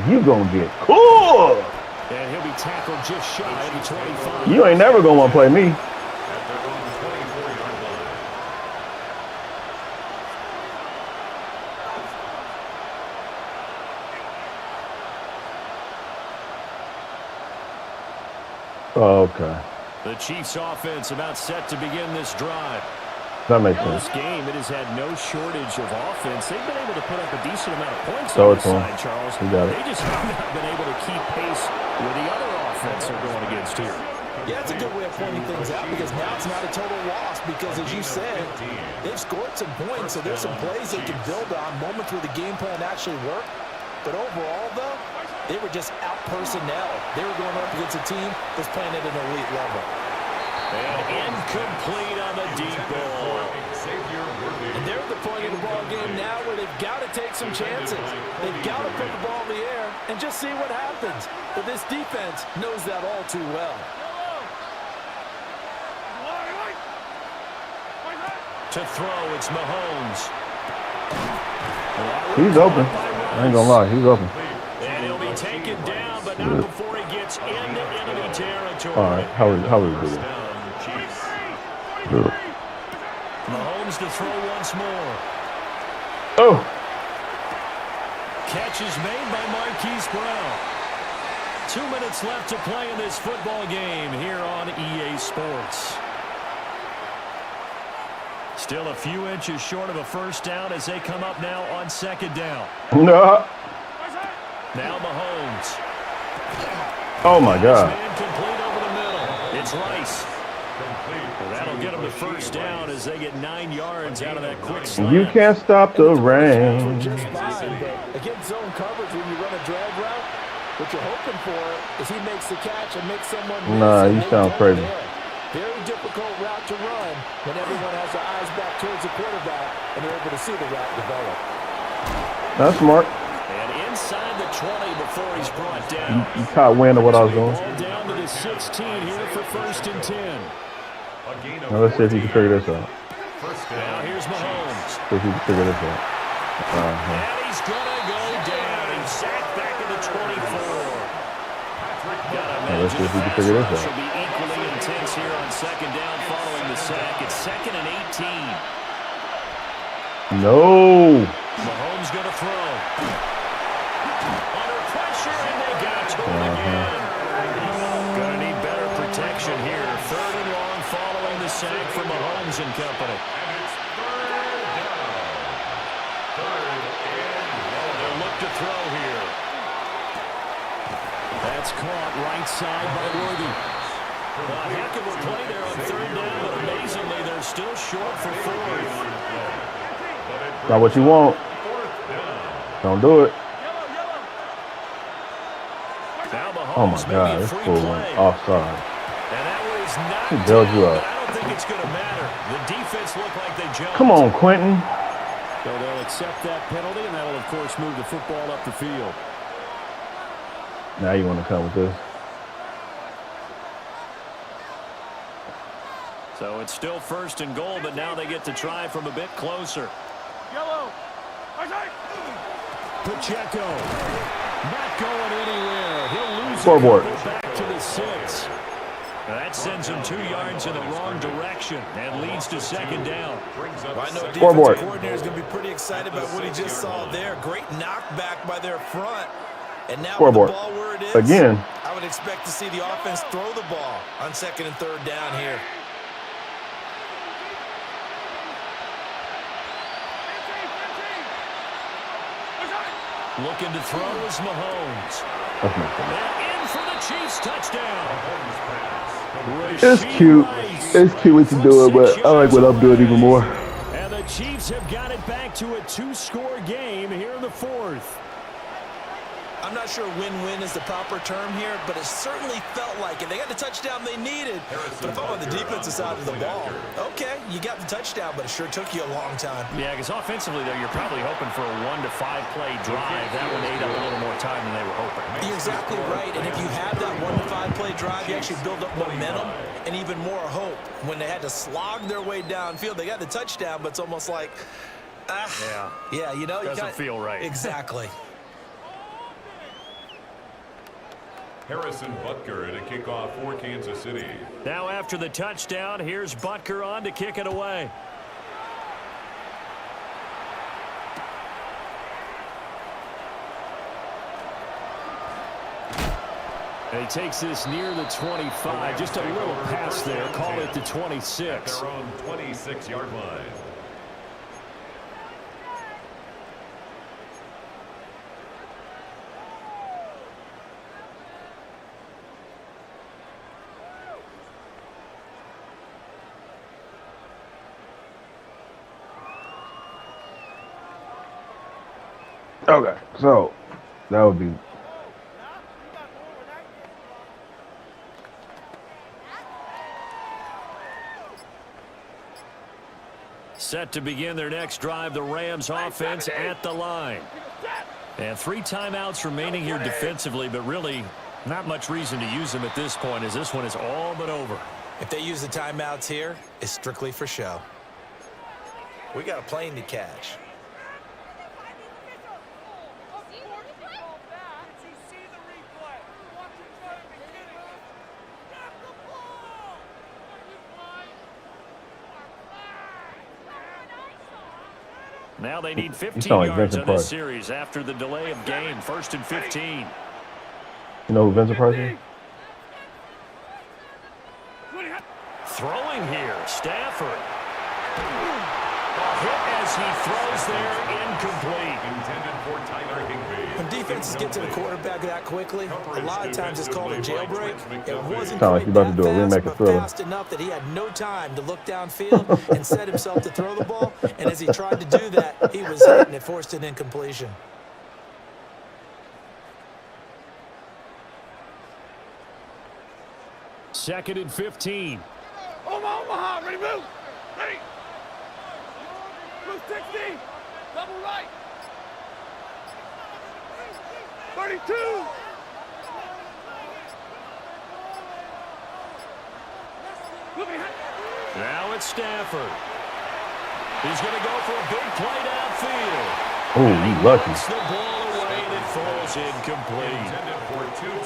You going to get cool. And he'll be tackled just shy of the 25. You ain't never going to want to play me. Oh, okay. The Chiefs offense about set to begin this drive. That makes sense. This game, it has had no shortage of offense. They've been able to put up a decent amount of points Throw on it this to him. side, Charles. He got it. They just have not been able to keep pace with the other offense they're going against here. Yeah, that's a good way of pointing things out because now it's not a total loss because, as you said, they've scored some points, so there's some plays they can build on, moments where the game plan actually worked. But overall, though, they were just out personnel. They were going up against a team that's playing at an elite level. And incomplete on the deep ball. And they're at the point of the ball game now where they've got to take some chances. They've got to put the ball in the air and just see what happens. But this defense knows that all too well. To throw, it's Mahomes. He's open. I ain't gonna lie, he's open. And he'll be taken down, but not before he gets into enemy territory. All right, how are we doing? Mahomes to throw once more. Oh! Catch is made by Marquise Brown. 2 minutes left to play in this football game here on EA Sports. Still a few inches short of a first down as they come up now on second down. No. Now Mahomes. Oh my God. Complete over the middle. It's Rice. Well, that'll get them the first down as they get 9 yards out of that quick slant. You can't stop the rain. Just fine, but against zone coverage, when you run a drag route, what you're hoping for is he makes the catch and makes someone miss. Nah, you sound crazy. Very difficult route to run when everyone has their eyes back towards the quarterback and they're able to see the route develop. That's smart. And inside the 20 before he's brought down. You caught wind of what I was doing. Ball down to the 16 here for first and 10. Now let's see if you can figure this out. Now here's Mahomes. See if you can figure this out. And he's going to go down. He's sacked back at the 24. Now let's see if we can figure this out. Will be equally intense here on second down following the sack. It's 2nd and 18. No. Mahomes going to throw. Under pressure, and they got to him again. Going to need better protection here. 3rd and long following the sack from Mahomes and company. They'll look to throw here. That's caught right side by Worthy. Well, a heck of a play there on 3rd down, but amazingly, they're still short for 4th. Not what you want. Don't do it. Oh my God, this fool went offside. And that was not He bailed you down, out. but I don't think it's going to matter. The defense looked like they jumped. Come on, Quentin. So they'll accept that penalty, and that'll, of course, move the football up the field. Now you want to come with this. So it's still 1st and goal, but now they get to try from a bit closer. Yellow. Pacheco not going anywhere. He'll lose Scoreboard. back to the 6. That sends him 2 yards in the wrong direction and leads to second down. I know Scoreboard. defensive coordinator is going to be pretty excited about what he just saw there. Great knockback by their front. And now with the Scoreboard. ball where it is, Again. I would expect to see the offense throw the ball on 2nd and 3rd down here. Looking to throw is Mahomes. That's not funny. And in for the Chiefs touchdown. It's cute. It's cute what you're doing, but I like what I'm doing even more. And the Chiefs have got it back to a 2-score game here in the 4th. I'm not sure win-win is the proper term here, but it certainly felt like it. They got the touchdown they needed. But if I'm on the defensive side of the ball, okay, you got the touchdown, but it sure took you a long time. Yeah, because offensively, though, you're probably hoping for a 1 to 5 play drive. That one ate up a little more time than they were hoping. You're exactly right, and if you have that 1 to 5 play drive, you actually build up momentum and even more hope. When they had to slog their way downfield, they got the touchdown, but it's almost like, yeah, you know, Doesn't feel right. Exactly. Harrison Butker at a kickoff for Kansas City. Now after the touchdown, here's Butker on to kick it away. And he takes this near the 25. Just a little pass there. Call it the 26. At their own 26-yard line. Okay, so that would be. Set to begin their next drive, the Rams offense at the line. And 3 timeouts remaining here defensively, but really not much reason to use them at this point as this one is all but over. If they use the timeouts here, it's strictly for show. We got a plane to catch. Now they need 15 like yards Vincent on this Price. series after the delay of game. 1st and 15. You know who Vincent Price is? Throwing here, Stafford. A hit as he throws there, incomplete. Intended for Tyler Higbee. When defenses get to the quarterback that quickly, a lot of times it's called a jailbreak. It wasn't Sound like quite you about to that do a fast, remake of but Thriller. fast enough that he had no time to look downfield and set himself to throw the ball. And as he tried to do that, he was hit and it forced an incompletion. Second and 15. Omaha, ready, move. Ready. Move 60. Double right. 32. Now it's Stafford. He's going to go for a big play downfield. Oh, you lucky. Puts the ball away and it falls incomplete.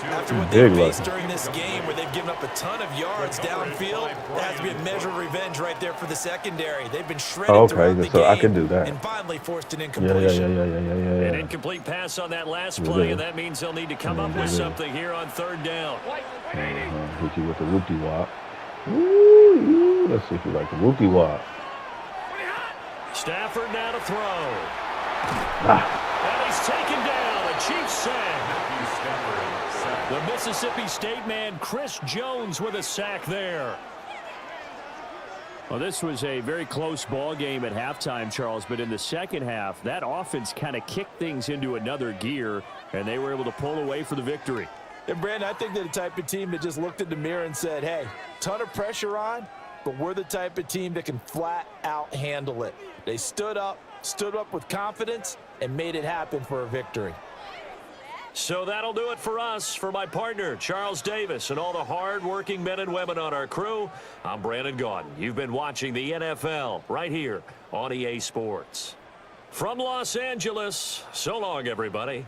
After what Big they faced lucky. during this game where they've given up a ton of yards downfield, that has to be a measure of revenge right there for the secondary. They've been shredded Oh, throughout okay, the so game I can do that. and finally forced an Yeah. incompletion. An incomplete pass on that last play, and that means they'll need to come up with something here on 3rd down. Hit you with the whoopty wop. Ooh, let's see if you like the whoopty wop. Stafford now to throw. Ah, And he's taken down. A Chiefs sack. The Mississippi State man, Chris Jones, with a sack there. Well, this was a very close ball game at halftime, Charles, but in the second half, that offense kind of kicked things into another gear, and they were able to pull away for the victory. And, Brandon, I think they're the type of team that just looked in the mirror and said, hey, ton of pressure on, but we're the type of team that can flat out handle it. They stood up with confidence, and made it happen for a victory. So that'll do it for us. For my partner, Charles Davis, and all the hard-working men and women on our crew, I'm Brandon Gaudin. You've been watching the NFL right here on EA Sports. From Los Angeles, so long, everybody.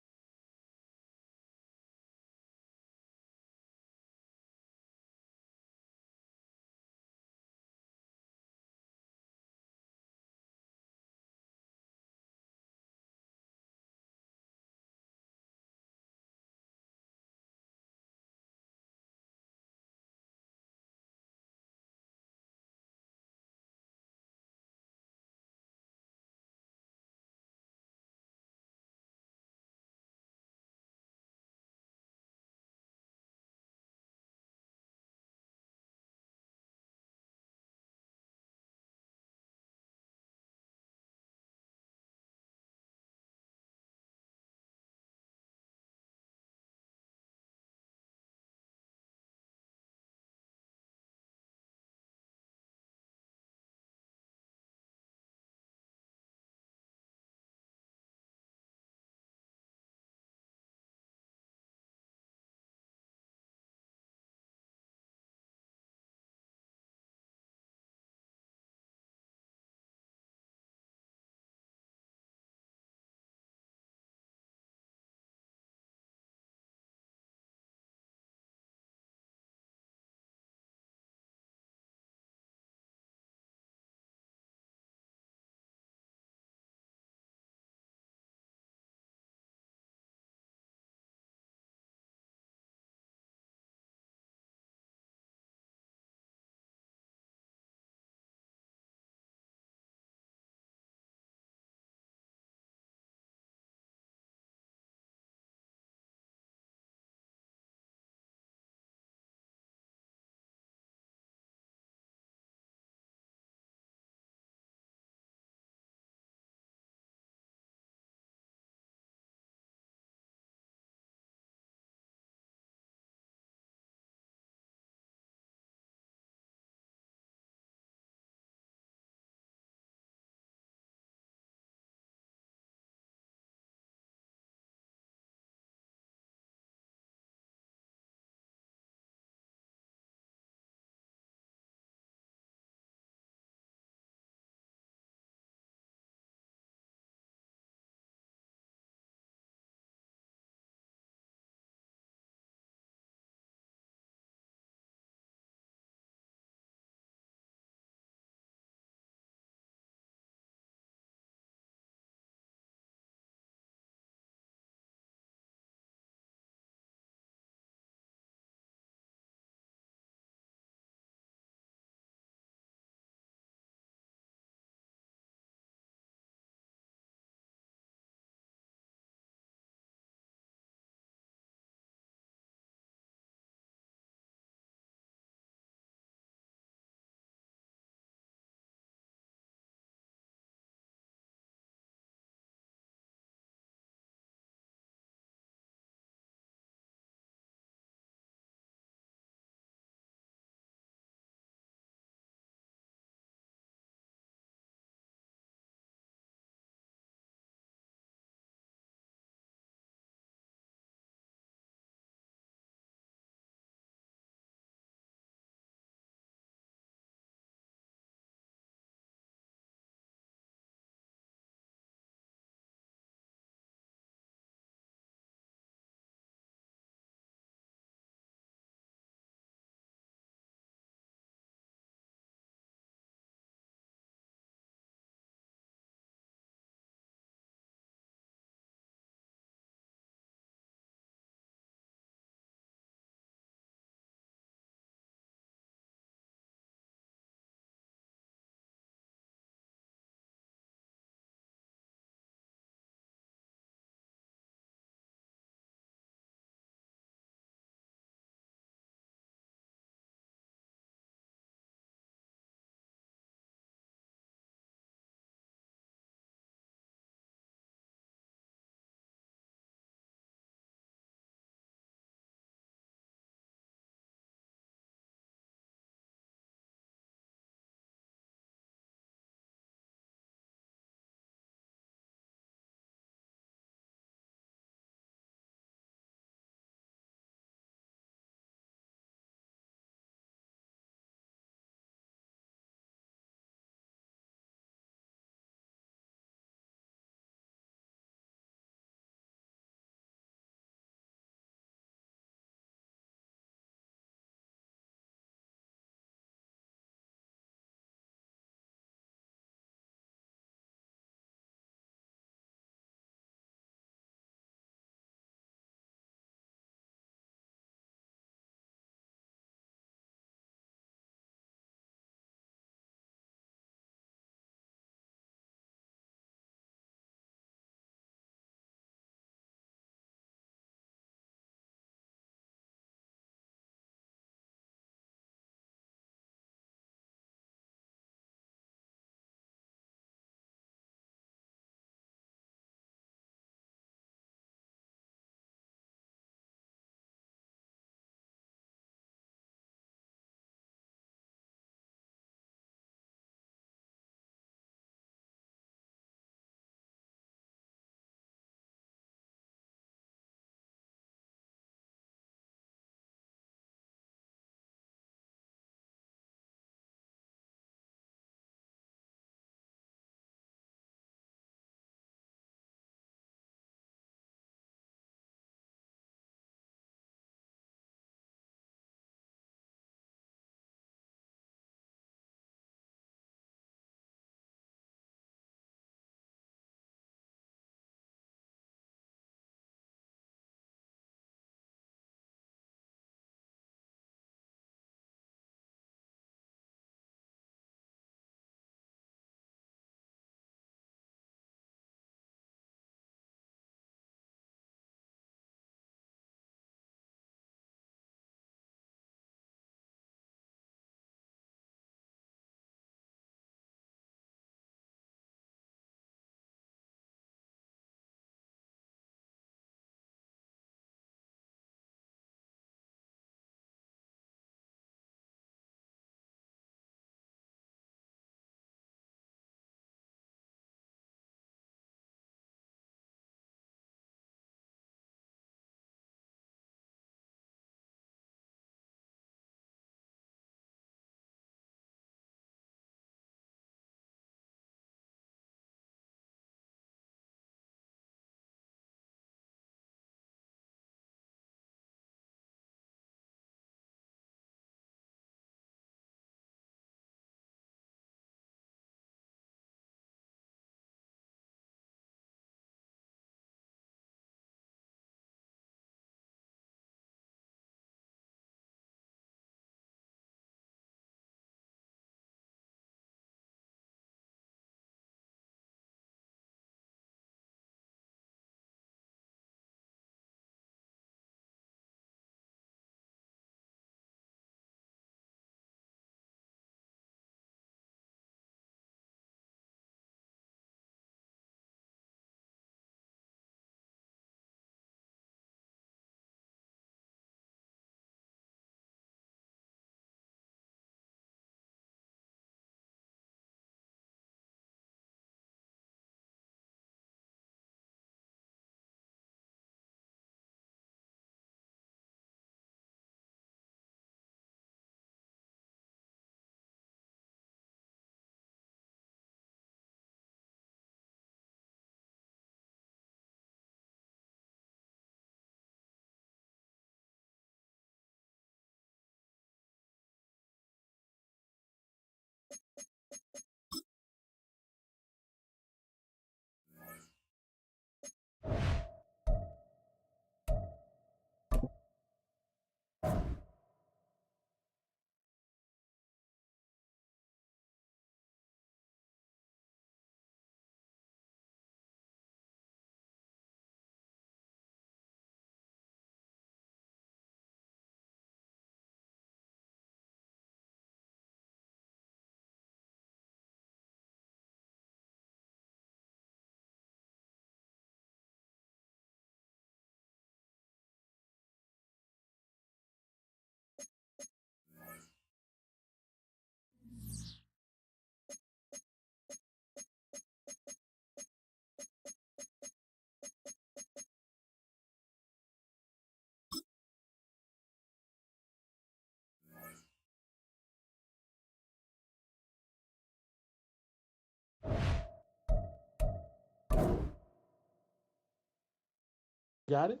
Got it?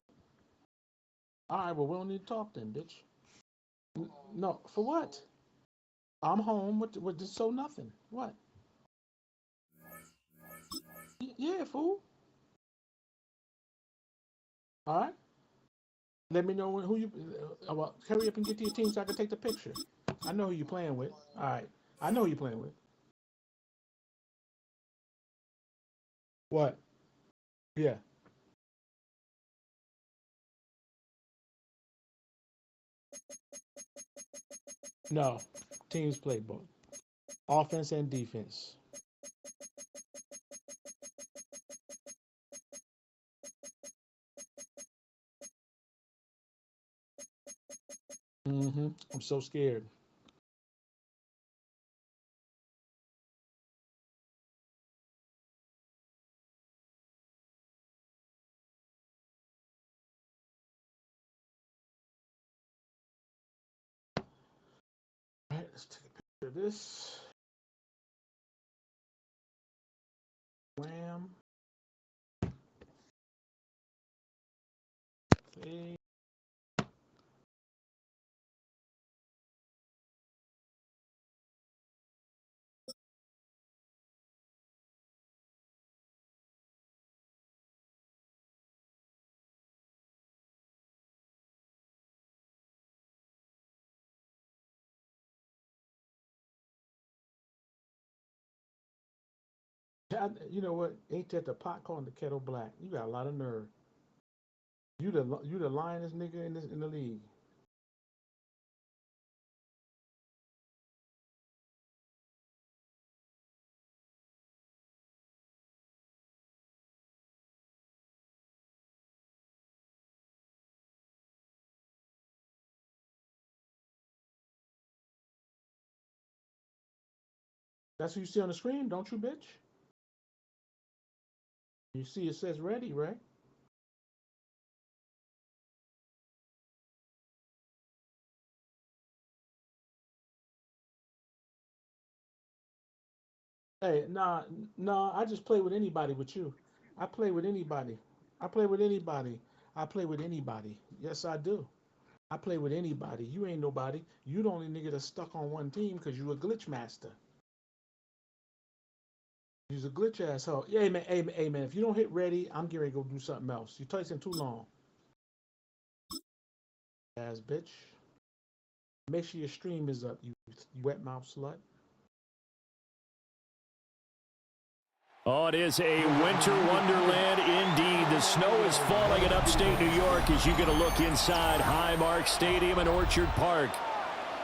All right, well, we don't need to talk then, bitch. No, for what? I'm home with this so nothing. What? Yeah, fool. All right. Let me know who you. Well, hurry up and get to your team so I can take the picture. I know who you playing with. All right. I know who you playing with. What? Yeah. No. Teams play both offense and defense. I'm so scared. All right. Let's take a picture of this. Wham. Fade. You know what? Ain't that the pot calling the kettle black? You got a lot of nerve. You the lionest nigga in the league. That's who you see on the screen, don't you, bitch? You see it says ready, right? Hey, nah. I just play with anybody with you. I play with anybody. I play with anybody. I play with anybody. Yes, I do. I play with anybody. You ain't nobody. You the only nigga that's stuck on one team because you a glitch master. You's a glitch asshole. Yeah, man. Hey, man. If you don't hit ready, I'm getting ready to go do something else. You typing too long, ass bitch. Make sure your stream is up, you wet mouth slut. Oh, it is a winter wonderland indeed. The snow is falling in upstate New York as you get a look inside Highmark Stadium in Orchard Park.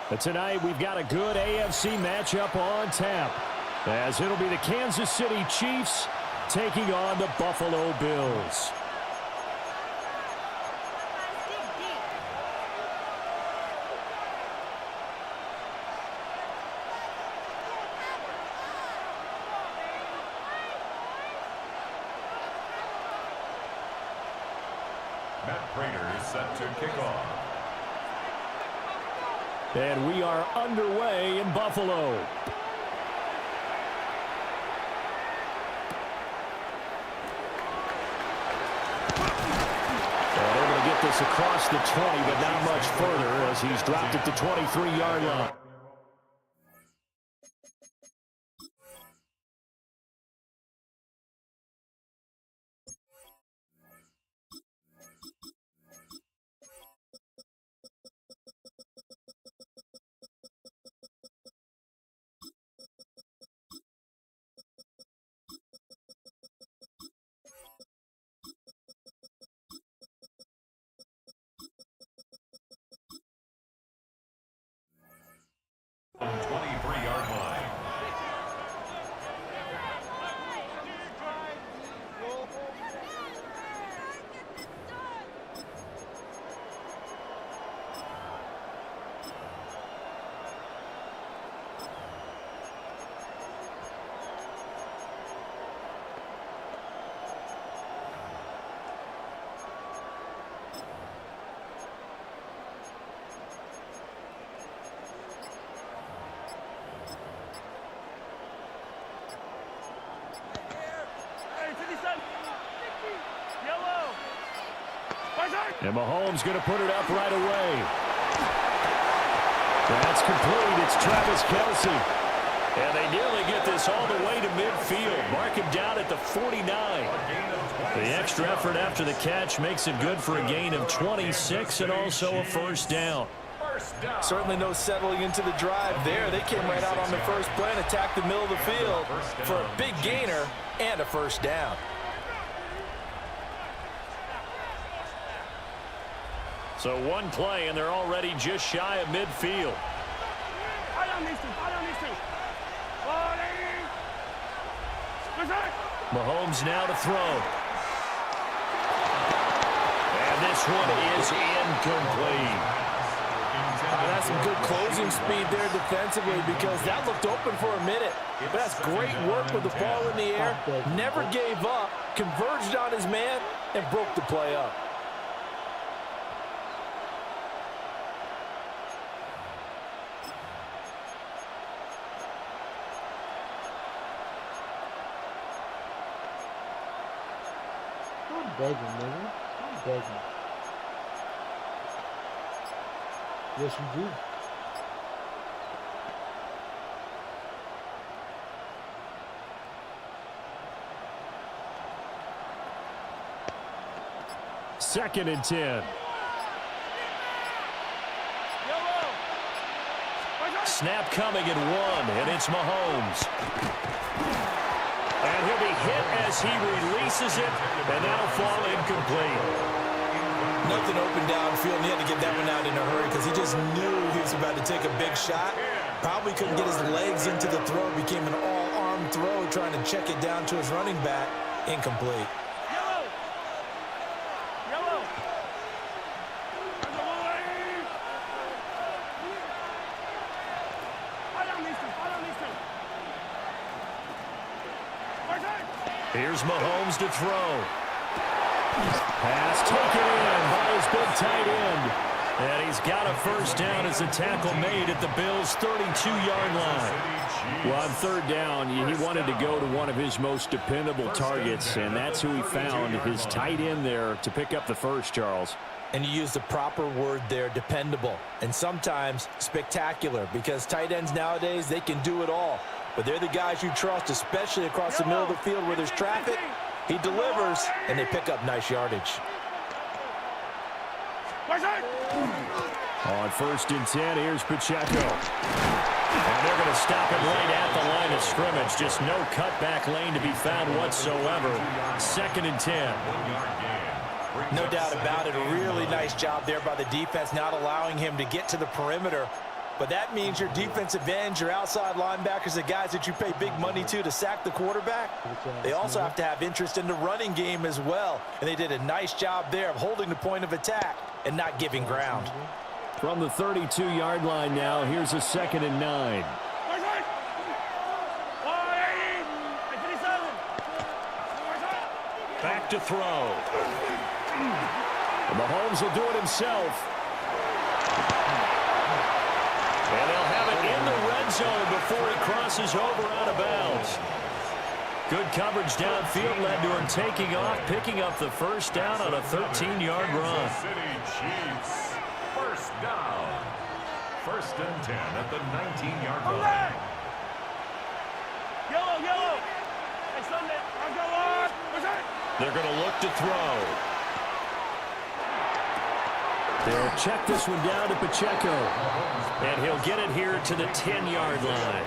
But tonight we've got a good AFC matchup on tap, as it'll be the Kansas City Chiefs taking on the Buffalo Bills. Matt Prater is set to kick off. And we are underway in Buffalo. And able to get this across the 20, but not much further as he's dropped at the 23-yard line. And Mahomes going to put it up right away. That's complete. It's Travis Kelce. And they nearly get this all the way to midfield. Mark him down at the 49. The extra effort after the catch makes it good for a gain of 26 and also a first down. Certainly no settling into the drive there. They came right out on the first play and attacked the middle of the field for a big gainer and a first down. So one play, and they're already just shy of midfield. Mahomes now to throw. And this one is incomplete. That's some good closing speed there defensively because that looked open for a minute. But that's great work with the ball in the air. Never gave up, converged on his man, and broke the play up. I'm begging, nigga. I'm begging. Yes, you do. Second and 10. Snap coming at 1, and it's Mahomes. And he'll be hit as he releases it, and that'll fall incomplete. Nothing open downfield, and he had to get that one out in a hurry because he just knew he was about to take a big shot. Probably couldn't get his legs into the throw. Became an all-arm throw, trying to check it down to his running back. Incomplete. Here's Mahomes to throw. Pass taken in by his big tight end. And he's got a first down as a tackle made at the Bills' 32-yard line. Well, on third down, he wanted to go to one of his most dependable targets, and that's who he found, his tight end there, to pick up the first, Charles. And you use the proper word there, dependable, and sometimes spectacular, because tight ends nowadays, they can do it all. But they're the guys you trust, especially across the middle of the field where there's traffic. He delivers, and they pick up nice yardage. On first and 10, here's Pacheco. And they're going to stop him right at the line of scrimmage. Just no cutback lane to be found whatsoever. Second and 10. No doubt about it. A really nice job there by the defense, not allowing him to get to the perimeter. But that means your defensive ends, your outside linebackers, the guys that you pay big money to sack the quarterback, they also have to have interest in the running game as well. And they did a nice job there of holding the point of attack and not giving ground. From the 32-yard line now, here's a second and 9. Back to throw. And Mahomes will do it himself. And they'll have it in the red zone before he crosses over out of bounds. Good coverage downfield led to him taking off, picking up the first down on a 13-yard run. City Chiefs. First down. First and 10 at the 19-yard line. Yellow. They're going to look to throw. They'll check this one down to Pacheco. And he'll get it here to the 10-yard line.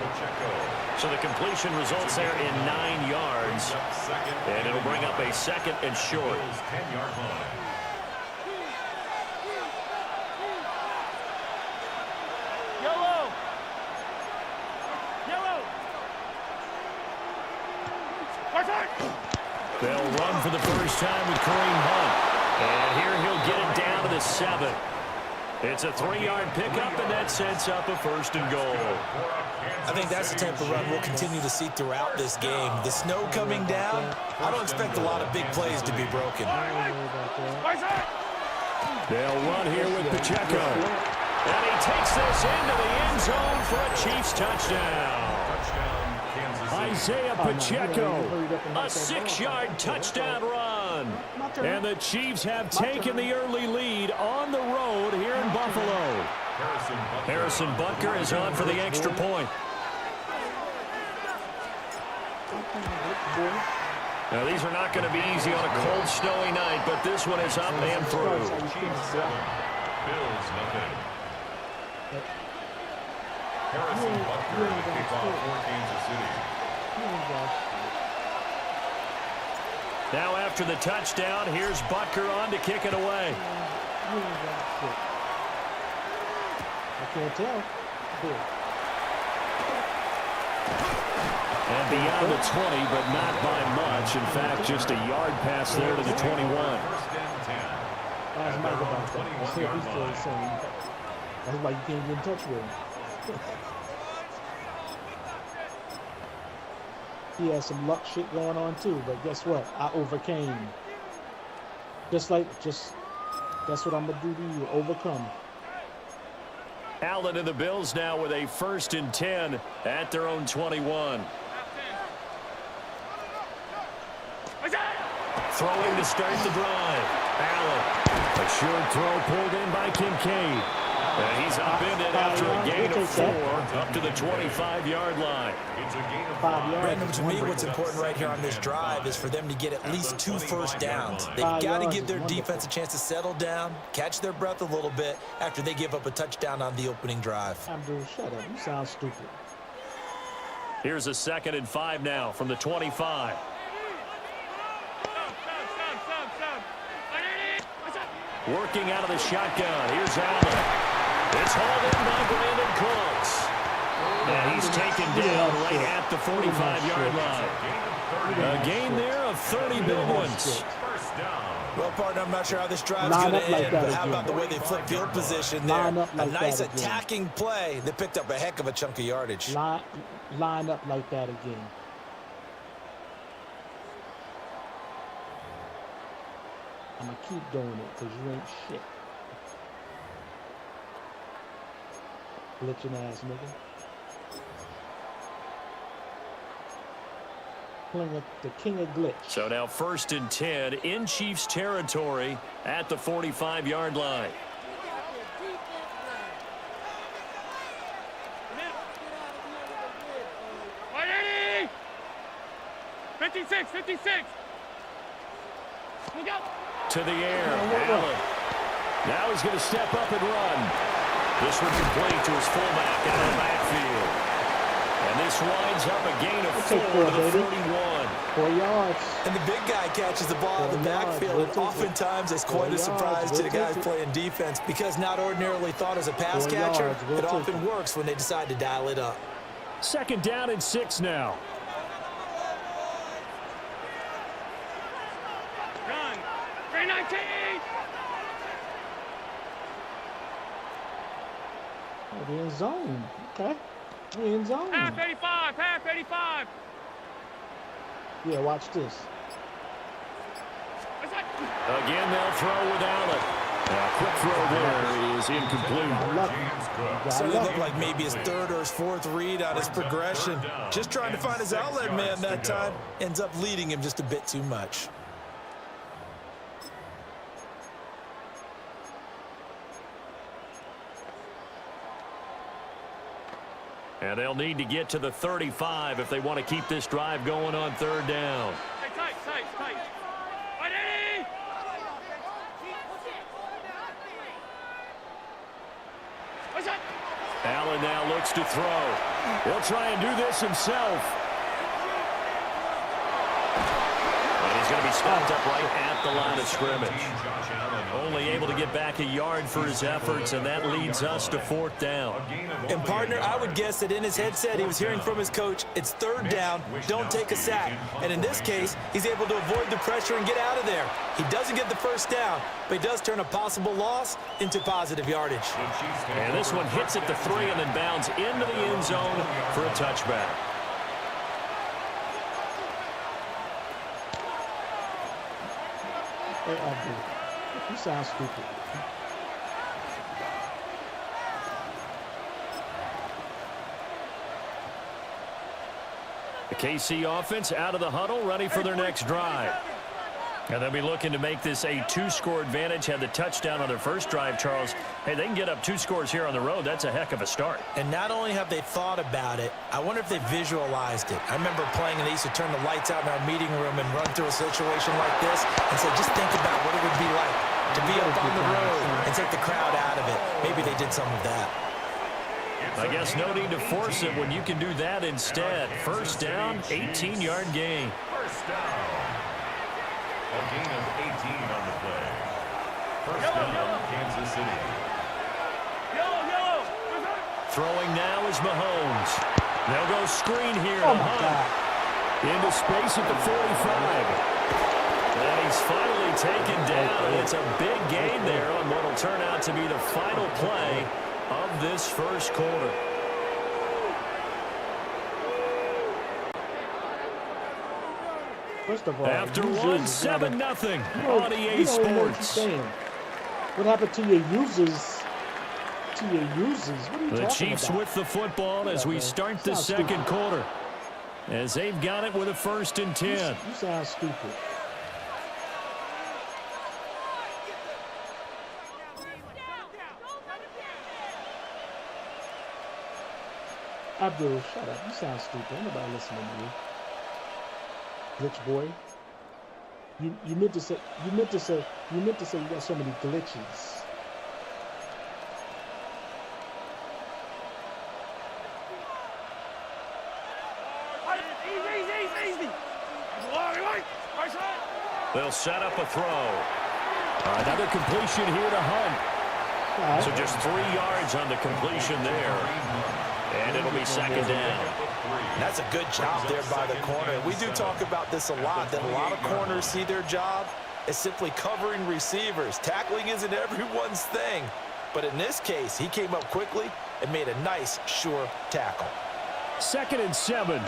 So the completion results there in 9 yards. And it'll bring up a second and short. 10-yard line. They'll run for the first time with Kareem Hunt. And here he'll get it down to the 7. It's a 3-yard pickup, and that sets up a first and goal. I think that's the type of run we'll continue to see throughout this game. The snow coming down, I don't expect a lot of big plays to be broken. They'll run here with Pacheco. And he takes this into the end zone for a Chiefs touchdown. Isaiah Pacheco, a 6-yard touchdown run. run. My turn. And the Chiefs have My taken turn. the early lead on the road here in Buffalo. Harrison Butker is on for the extra point. Now, these are not going to be easy on a cold, snowy night, but this one is up and through. Chiefs 7, Bills nothing. Harrison Butker to kick off for Kansas City. Now after the touchdown, here's Butker on to kick it away. I can't tell. And beyond the 20, but not by much. In fact, just a yard pass there to the 21. First and 10. Ask Mike about that. I said he's still saying that's why you can't get in touch with him. He has some luck shit going on too, but guess what? I overcame. That's what I'm gonna do to you. Overcome. Allen and the Bills now with a 1st and 10 at their own 21. Throwing to start the drive. Allen. A short throw pulled in by Kincaid. And he's upended after a gain of 4 up to the 25-yard line. It's a gain of 5 yards. Brandon, to me, what's important right here on this drive is for them to get at least 2 first downs. They've 5 got to yards give their is wonderful. defense a chance to settle down, catch their breath a little bit after they give up a touchdown on the opening drive. Abdul, shut up. You sound stupid. Here's a 2nd and 5 now from the 25. Working out of the shotgun. Here's Allen. It's hauled in by Brandon Cooks. And he's taken down right at the 45-yard line. A gain there of 30 big ones. first down. Well, partner, I'm not sure how this drive's Line going up to like end, that but how again. about the way they flipped field position there? Line up A like nice that again. attacking play that picked up a heck of a chunk of yardage. Line up like that again. I'm gonna keep doing it because you ain't shit. Glitching ass nigga. Playing the king of glitch. So now 1st and 10 in Chiefs territory at the 45-yard line. Ready? 56, 56. Look out. To the air, Allen. Now he's going to step up and run. This one complete to his fullback out of the backfield. And this winds up a gain of 4 to the 41. 4 yards. And the big guy catches the ball in the 4 yards, backfield. we'll And take it. oftentimes, it's quite 4 a surprise yards, to the we'll guys take it. playing defense because not ordinarily thought as a pass 4 catcher. yards, we'll It take often it. works when they decide to dial it up. 2nd down and 6 now. Run. 319. Oh, we're in zone. Okay. We're in zone. Half 85. Half 85. Yeah, watch this. Again, they'll throw with Allen. A quick throw there is incomplete. I love James Cook. it. So I it love looked it. like maybe his 3rd or his 4th read on his progression. Just trying to find his outlet man that time. Ends up leading him just a bit too much. And they'll need to get to the 35 if they want to keep this drive going on 3rd down. Tight, tight, tight. Ready? What's that? Allen now looks to throw. He'll try and do this himself. And he's going to be stopped up right at the line of scrimmage. Josh Allen. Only able to get back a yard for his efforts, and that leads us to 4th down. And partner, I would guess that in his headset he was hearing from his coach, it's 3rd down, don't take a sack. And in this case, he's able to avoid the pressure and get out of there. He doesn't get the 1st down, but he does turn a possible loss into positive yardage. And this one hits at the 3 and then bounds into the end zone for a touchback. Hey, Abdul, you sound stupid. The KC offense out of the huddle, ready for their next drive. And they'll be looking to make this a 2-score advantage. Had the touchdown on their first drive, Charles. Hey, they can get up 2 scores here on the road. That's a heck of a start. And not only have they thought about it, I wonder if they visualized it. I remember playing and they used to turn the lights out in our meeting room and run through a situation like this and say, just think about what it would be like to be up on the road and take the crowd out of it. Maybe they did some of that. I guess no need to force it when you can do that instead. First down, 18-yard gain. First down. A gain of 18 on the play. First down, Kansas City. Throwing now is Mahomes. They'll go screen here to Hunt. Into space at the 45. And he's finally taken down. It's a big gain there on what will turn out to be the final play of this first quarter. First of all, After one, 7-0 on EA Sports. What happened to your users? What are you The talking Chiefs about? with the football as we start the second quarter. As they've got it with a 1st and 10. You sound stupid. Abdul, shut up. You sound stupid. Ain't nobody listening to you. Glitch boy. You meant to say you got so many glitches. Easy. They'll set up a throw. Another completion here to Hunt. So just 3 yards on the completion there. And it'll be 2nd down. That's a good job there by the corner. We do talk about this a lot, that a lot of corners see their job as simply covering receivers. Tackling isn't everyone's thing. But in this case, he came up quickly and made a nice, sure tackle. 2nd and 7.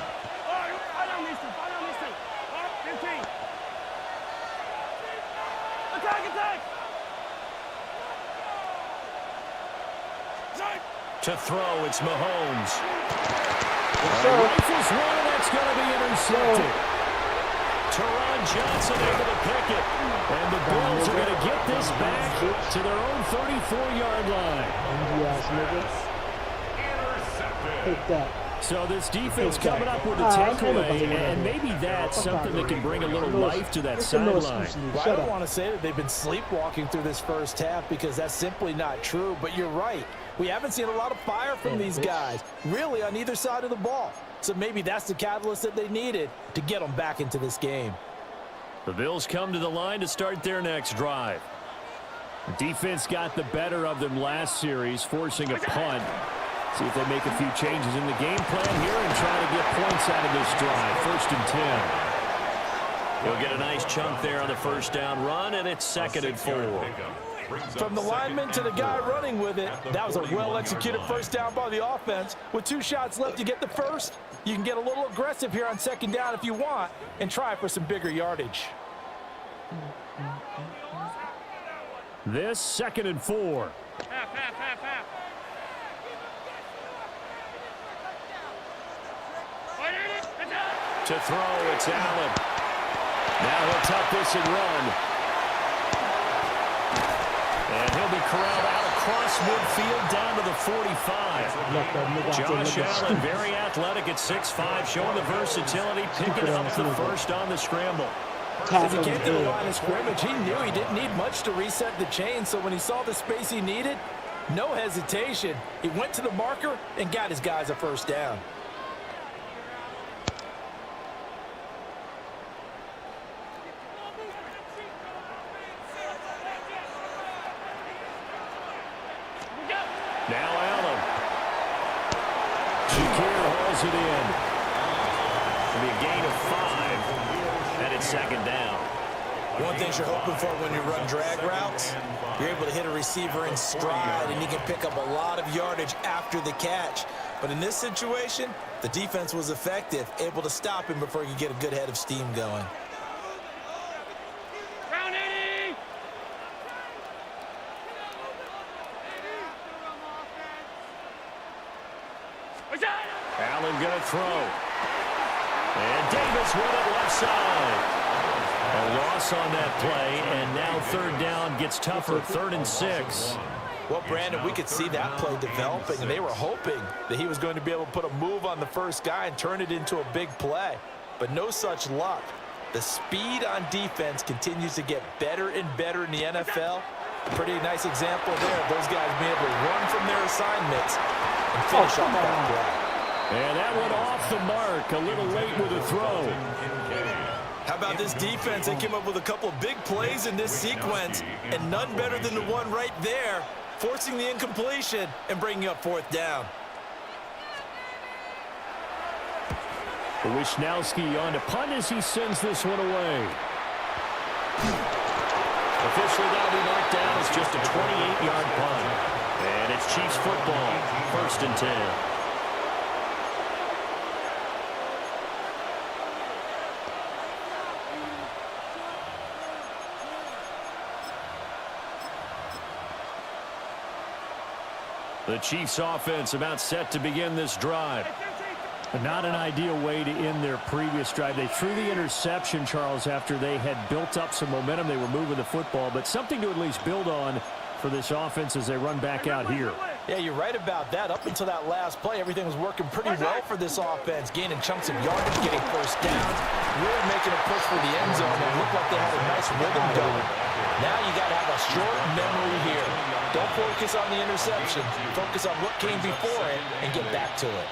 To throw, it's Mahomes. Rifles one, that's going to be intercepted. Teron Johnson able to pick it. And the Bills are going to get this back to their own 34-yard line. Take that. So this defense coming up with a takeaway, and maybe that's something that can bring a little life to that sideline. Well, I don't want to say that they've been sleepwalking through this first half because that's simply not true, but you're right. We haven't seen a lot of fire from these guys, really, on either side of the ball. So maybe that's the catalyst that they needed to get them back into this game. The Bills come to the line to start their next drive. The defense got the better of them last series, forcing a punt. See if they make a few changes in the game plan here and try to get points out of this drive. 1st and 10. He'll get a nice chunk there on the first down run, and it's 2nd and 4. From the lineman to the guy running with it, that was a well-executed first down by the offense. With 2 shots left to get the first, you can get a little aggressive here on 2nd down if you want and try for some bigger yardage. This 2nd and 4. To throw, it's Allen. Now he'll tuck this and run. And he'll be corralled out across midfield down to the 45. Josh Allen, very athletic at 6'5", showing the versatility, picking up the first on the scramble. As he came to the line of scrimmage, he knew he didn't need much to reset the chain, so when he saw the space he needed, no hesitation. He went to the marker and got his guys a first down. Now Allen. Shakir hauls it in. It'll be a gain of 5, and it's 2nd down. One thing you're hoping for when you run drag routes, you're able to hit a receiver in stride, and he can pick up a lot of yardage after the catch. But in this situation, the defense was effective, able to stop him before he could get a good head of steam going. Allen going to throw. And Davis with it left side. A loss on that play, and now third down gets tougher, 3rd and 6. Well, Brandon, we could see that play developing, and they were hoping that he was going to be able to put a move on the first guy and turn it into a big play. But no such luck. The speed on defense continues to get better and better in the NFL. Pretty nice example there of those guys being able to run from their assignments and finish off that play. And that went off the mark, a little late with a throw. How about this defense? They came up with a couple of big plays in this sequence, and none better than the one right there, forcing the incompletion and bringing up 4th down. Wishnowski on to punt as he sends this one away. Officially, that'll be marked down as just a 28-yard punt. And it's Chiefs football, 1st and 10. The Chiefs offense about set to begin this drive. Not an ideal way to end their previous drive. They threw the interception, Charles, after they had built up some momentum. They were moving the football, but something to at least build on for this offense as they run back out here. Yeah, you're right about that. Up until that last play, everything was working pretty well for this offense, gaining chunks of yardage, getting first downs, really making a push for the end zone. It looked like they had a nice rhythm going. Now you got to have a short memory here. Don't focus on the interception. Focus on what came before it and get back to it.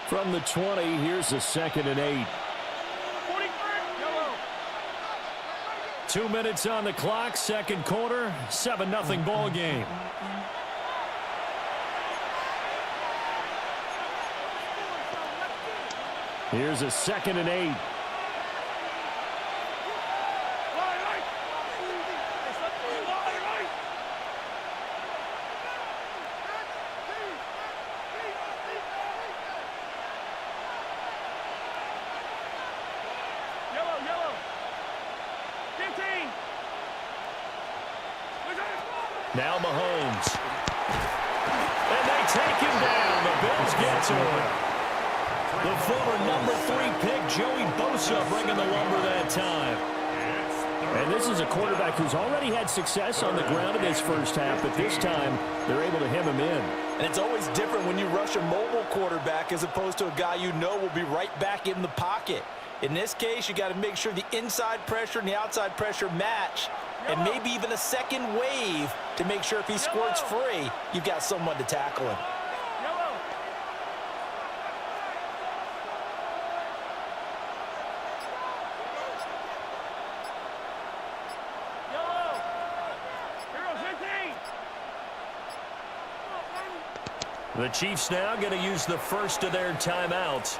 From the 20, here's a 2nd and 8. 2 minutes on the clock, 2nd quarter, 7-0 ball game. Here's a 2nd and 8. Now Mahomes. And they take him down. The Bills get to him. The former number 3 pick, Joey Bosa, bringing the lumber that time. And this is a quarterback who's already had success on the ground in his first half, but this time they're able to hem him in. And it's always different when you rush a mobile quarterback as opposed to a guy you know will be right back in the pocket. In this case, you got to make sure the inside pressure and the outside pressure match, and maybe even a second wave to make sure if he squirts free, you've got someone to tackle him. The Chiefs now going to use the first of their timeouts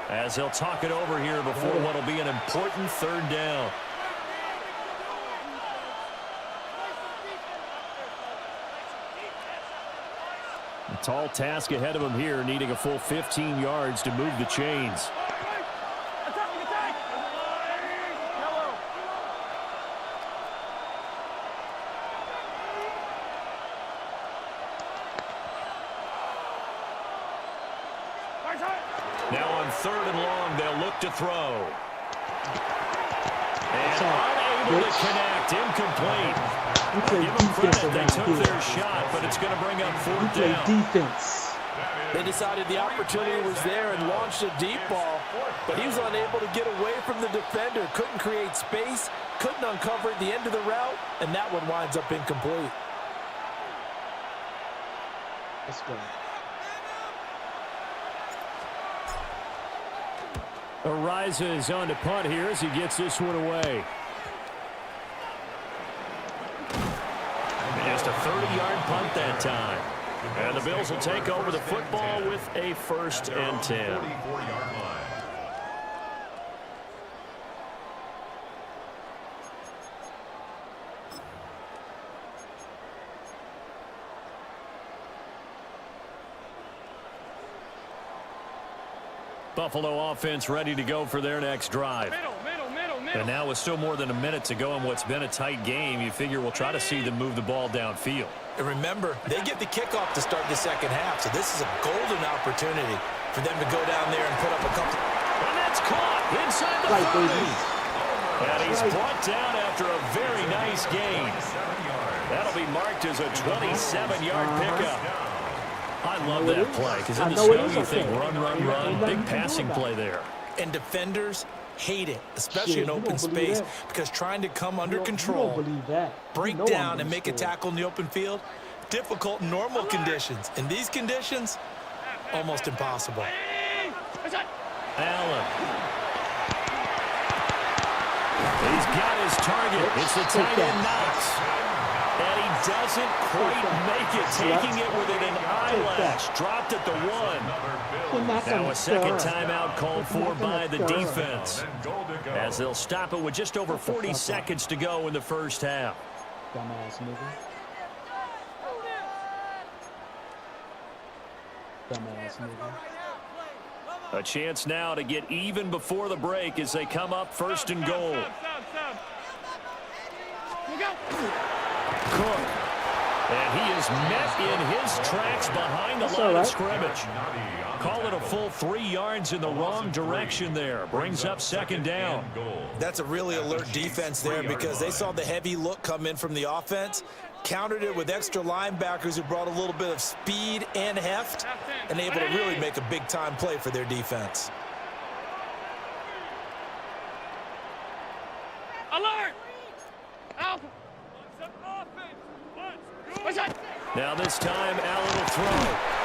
as they'll talk it over here before what will be an important 3rd down. A tall task ahead of him here, needing a full 15 yards to move the chains. Now on 3rd and long, they'll look to throw. And unable to connect, incomplete. Give them credit, they took their shot, but it's going to bring up 4th down. Defense. They decided the opportunity was there and launched a deep ball, but he was unable to get away from the defender, couldn't create space, couldn't uncover at the end of the route, and that one winds up incomplete. Let's go. Ariza on to punt here as he gets this one away. Just a 30-yard punt that time. And the Bills will take over the football with a 1st and 10. Buffalo offense ready to go for their next drive. Middle. And now with still more than a minute to go in what's been a tight game, you figure we'll try to see them move the ball downfield. And remember, they get the kickoff to start the second half, so this is a golden opportunity for them to go down there and put up a couple. And that's caught inside the 30. And he's brought down after a very nice gain. That'll be marked as a 27-yard pickup. I love that play because in the snow you think run, big passing play there. And defenders hate it, especially in open space, because trying to come under control, break down, and make a tackle in the open field, difficult in normal conditions. In these conditions, almost impossible. Allen. He's got his target. It's the tight end Knox. And he doesn't quite make it, taking it within an eyelash. Dropped at the 1. Now a second timeout called for by the defense, as they'll stop it with just over 40 seconds to go in the first half. Dumbass nigga. Dumbass nigga. A chance now to get even before the break as they come up first and goal. Cook. And he is met in his tracks behind the line of scrimmage. Call it a full 3 yards in the wrong direction there. Brings up second down. That's a really alert defense there because they saw the heavy look come in from the offense, countered it with extra linebackers who brought a little bit of speed and heft, and able to really make a big-time play for their defense. Alert! Alpha! Now this time, Allen will throw.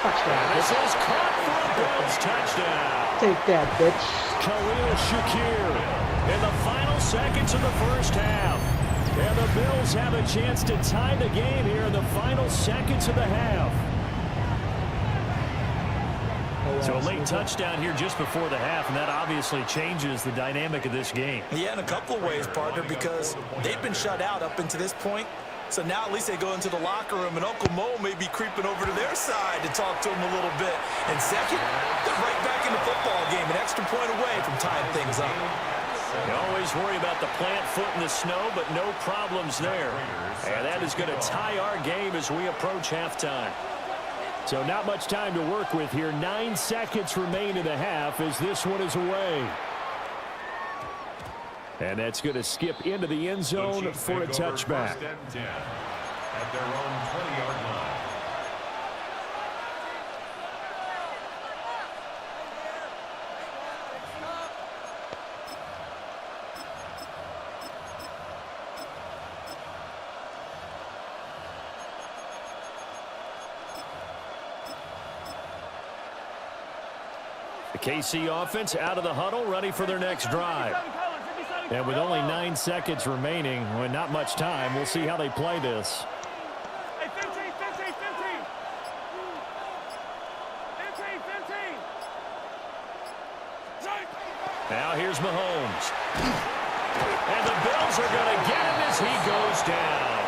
And this is caught for a Bills touchdown. Take that, bitch. Khalil Shakir in the final seconds of the first half. And the Bills have a chance to tie the game here in the final seconds of the half. So a late touchdown here just before the half, and that obviously changes the dynamic of this game. Yeah, in a couple of ways, partner, because they've been shut out up until this point. So now at least they go into the locker room, and Uncle Mo may be creeping over to their side to talk to him a little bit. And second, they're right back in the football game, an extra point away from tying things up. You always worry about the plant foot in the snow, but no problems there. And that is going to tie our game as we approach halftime. So not much time to work with here. 9 seconds remain in the half as this one is away. And that's going to skip into the end zone for a touchback. First and 10 at their own 20-yard line. The KC offense out of the huddle, ready for their next drive. And with only 9 seconds remaining, well, not much time, we'll see how they play this. Hey, 15. Now here's Mahomes. And the Bills are going to get him as he goes down.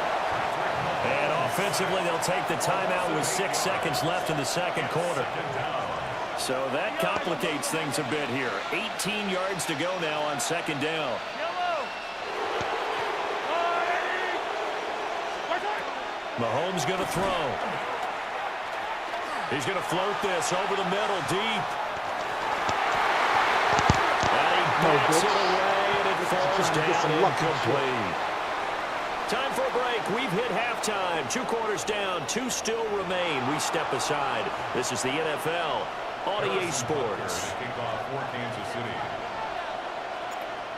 And offensively, they'll take the timeout with 6 seconds left in the second quarter. So that complicates things a bit here. 18 yards to go now on second down. Mahomes going to throw. He's going to float this over the middle, deep. And he backs it away, and it falls down incomplete. Time for a break. We've hit halftime. 2 quarters down, 2 still remain. We step aside. This is the NFL on EA Sports.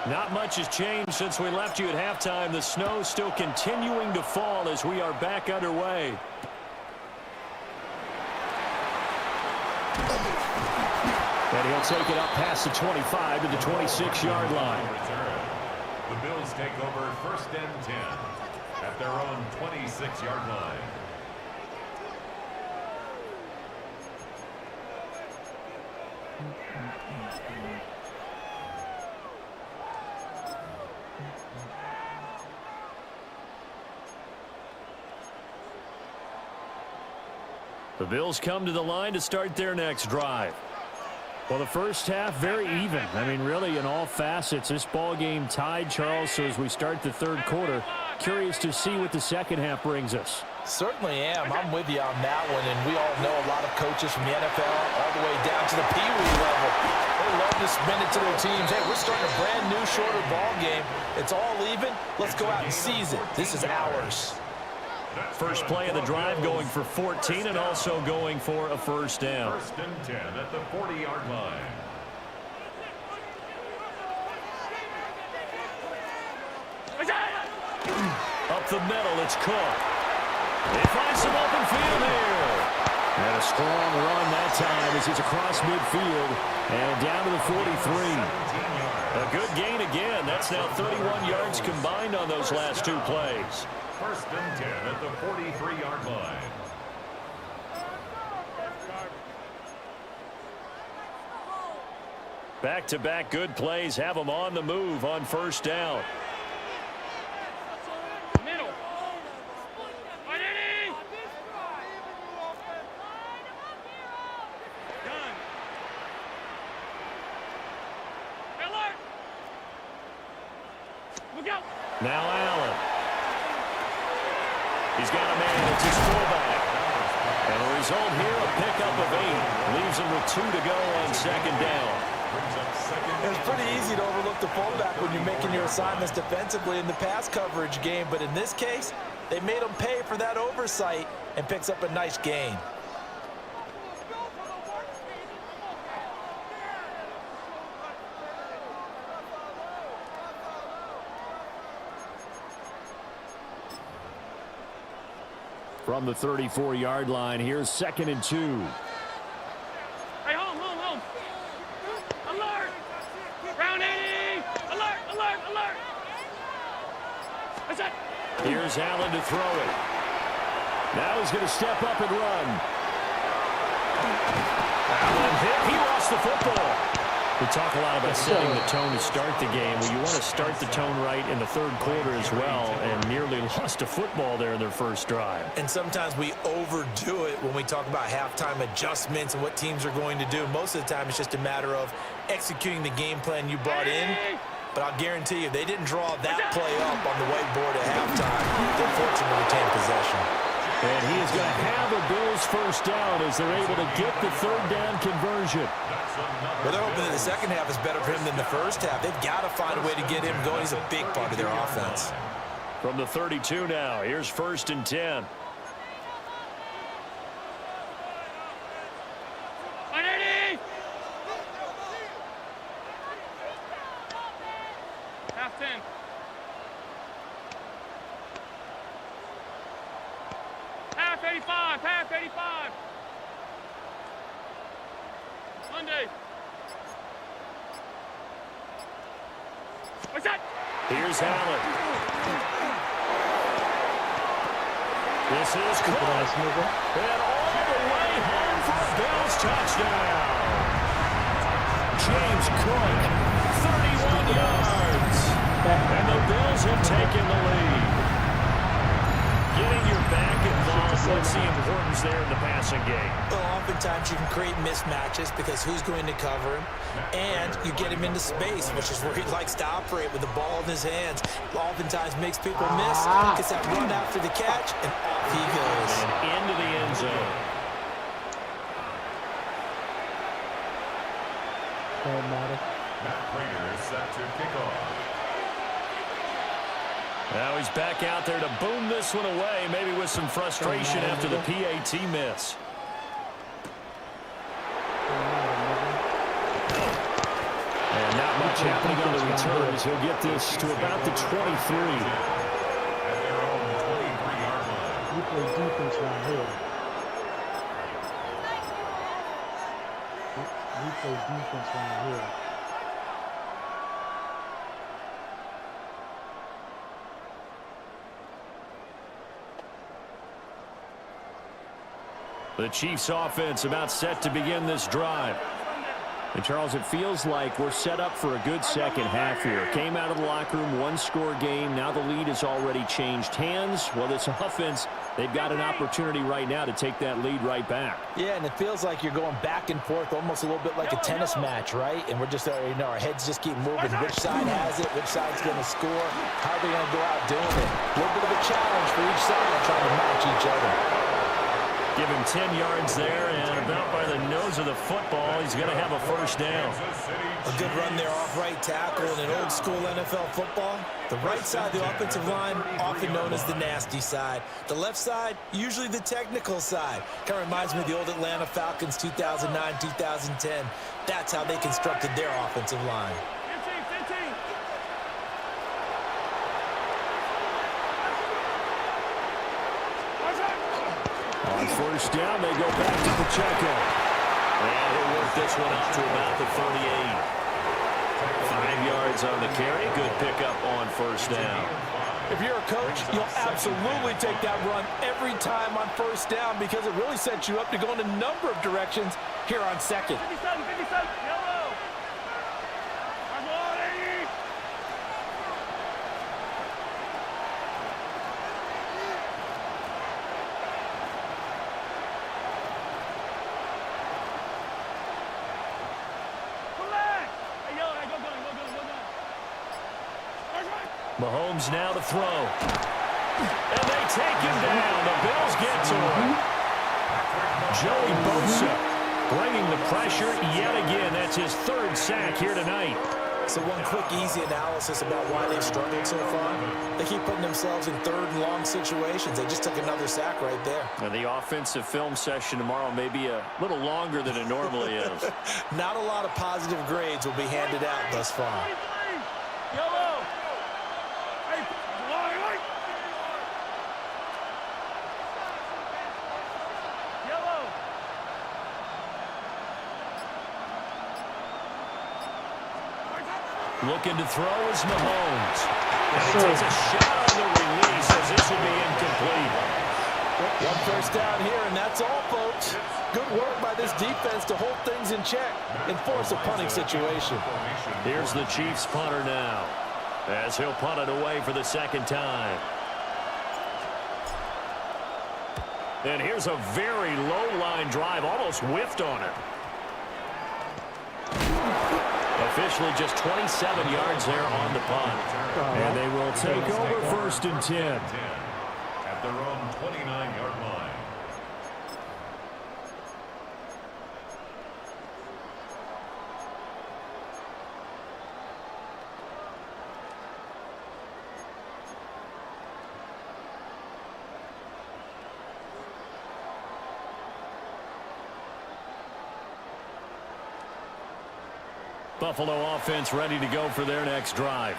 Not much has changed since we left you at halftime. The snow still continuing to fall as we are back underway. And he'll take it up past the 25 to the 26-yard line. The Bills take over first and 10 at their own 26-yard line. The Bills come to the line to start their next drive. Well, the first half, very even. I mean, really, in all facets, this ball game tied, Charles. So as we start the third quarter, curious to see what the second half brings us. Certainly am. I'm with you on that one, and we all know a lot of coaches from the NFL all the way down to the Pee Wee level. They love to spin it to their teams. Hey, we're starting a brand new, shorter ball game. It's all even. Let's go out and seize it. This is ours. First play of the drive going for 14 and also going for a first down. First and 10 at the 40-yard line. Up the middle, it's Cook. They find some open field here. And a strong run that time as he's across midfield and down to the 43. A good gain again. That's now 31 yards combined on those last two plays. First and 10 at the 43-yard line. Back-to-back good plays have them on the move on first down. Now Allen. He's got a man that's his fullback. And the result here, a pickup of 8. Leaves him with 2 to go on second down. It's pretty easy to overlook the fullback when you're making your assignments defensively in the pass coverage game. But in this case, they made him pay for that oversight and picks up a nice gain. From the 34-yard line, here's 2nd and 2. Hey, home. Alert! Round 80! Alert! What's that? Here's Allen to throw it. Now he's going to step up and run. Allen hit. He lost the football. We talk a lot about setting the tone to start the game. Well, you want to start the tone right in the third quarter as well, and nearly lost a football there in their first drive. And sometimes we overdo it when we talk about halftime adjustments and what teams are going to do. Most of the time, it's just a matter of executing the game plan you brought in. But I'll guarantee you, they didn't draw that play up on the whiteboard at halftime. They're fortunate to retain possession. And he is going to have a Bills first down as they're able to get the third down conversion. Well, they're hoping that the second half is better for him than the first half. They've got to find a way to get him going. He's a big part of their offense. From the 32 now, here's 1st and 10. Half 10. Half 85. Monday. What's that? Here's Allen. This is Cook. And all the way home for a Bills touchdown. James Cook, 31 yards. And the Bills have taken the lead. Getting your back involved, what's the importance there in the passing game? Well, oftentimes you can create mismatches because who's going to cover him, and you get him into space, which is where he likes to operate with the ball in his hands. Oftentimes makes people miss, gets that run after the catch, and off he goes. And into the end zone. Matt Prater is set to kick off. Now he's back out there to boom this one away, maybe with some frustration after the PAT miss. And not much happening on the return as he'll get this to about the 23. At their own 23-yard line. We play defense right here. We play defense right here. The Chiefs offense about set to begin this drive. And, Charles, it feels like we're set up for a good second half here. Came out of the locker room, one-score game. Now the lead has already changed hands. Well, this offense, they've got an opportunity right now to take that lead right back. Yeah, and it feels like you're going back and forth almost a little bit like a tennis match, right? And we're just, our heads just keep moving. Which side has it? Which side's going to score? How are they going to go out doing it? A little bit of a challenge for each side trying to match each other. Give him 10 yards there, and about by the nose of the football, he's going to have a first down. A good run there off right tackle in an old-school NFL football. The right side of the offensive line, often known as the nasty side. The left side, usually the technical side. Kind of reminds me of the old Atlanta Falcons 2009, 2010. That's how they constructed their offensive line. On first down, they go back to Pacheco. And he'll work this one out to about the 38. 5 yards on the carry. Good pickup on first down. If you're a coach, you'll absolutely take that run every time on first down because it really sets you up to go in a number of directions here on second. 57, 57, yellow. Mahomes now to throw. And they take him down. The Bills get to him. Joey Bosa bringing the pressure yet again. That's his third sack here tonight. So one quick, easy analysis about why they've struggled so far. They keep putting themselves in third and long situations. They just took another sack right there. And the offensive film session tomorrow may be a little longer than it normally is. Not a lot of positive grades will be handed out thus far. Yellow. Looking to throw is Mahomes. And he takes a shot on the release as this will be incomplete. One first down here, and that's all, folks. Good work by this defense to hold things in check and force a punting situation. Here's the Chiefs punter now as he'll punt it away for the second time. And here's a very low line drive, almost whiffed on it. Officially just 27 yards there on the punt. And they will take over first and 10. At their own 29-yard line. Buffalo offense ready to go for their next drive.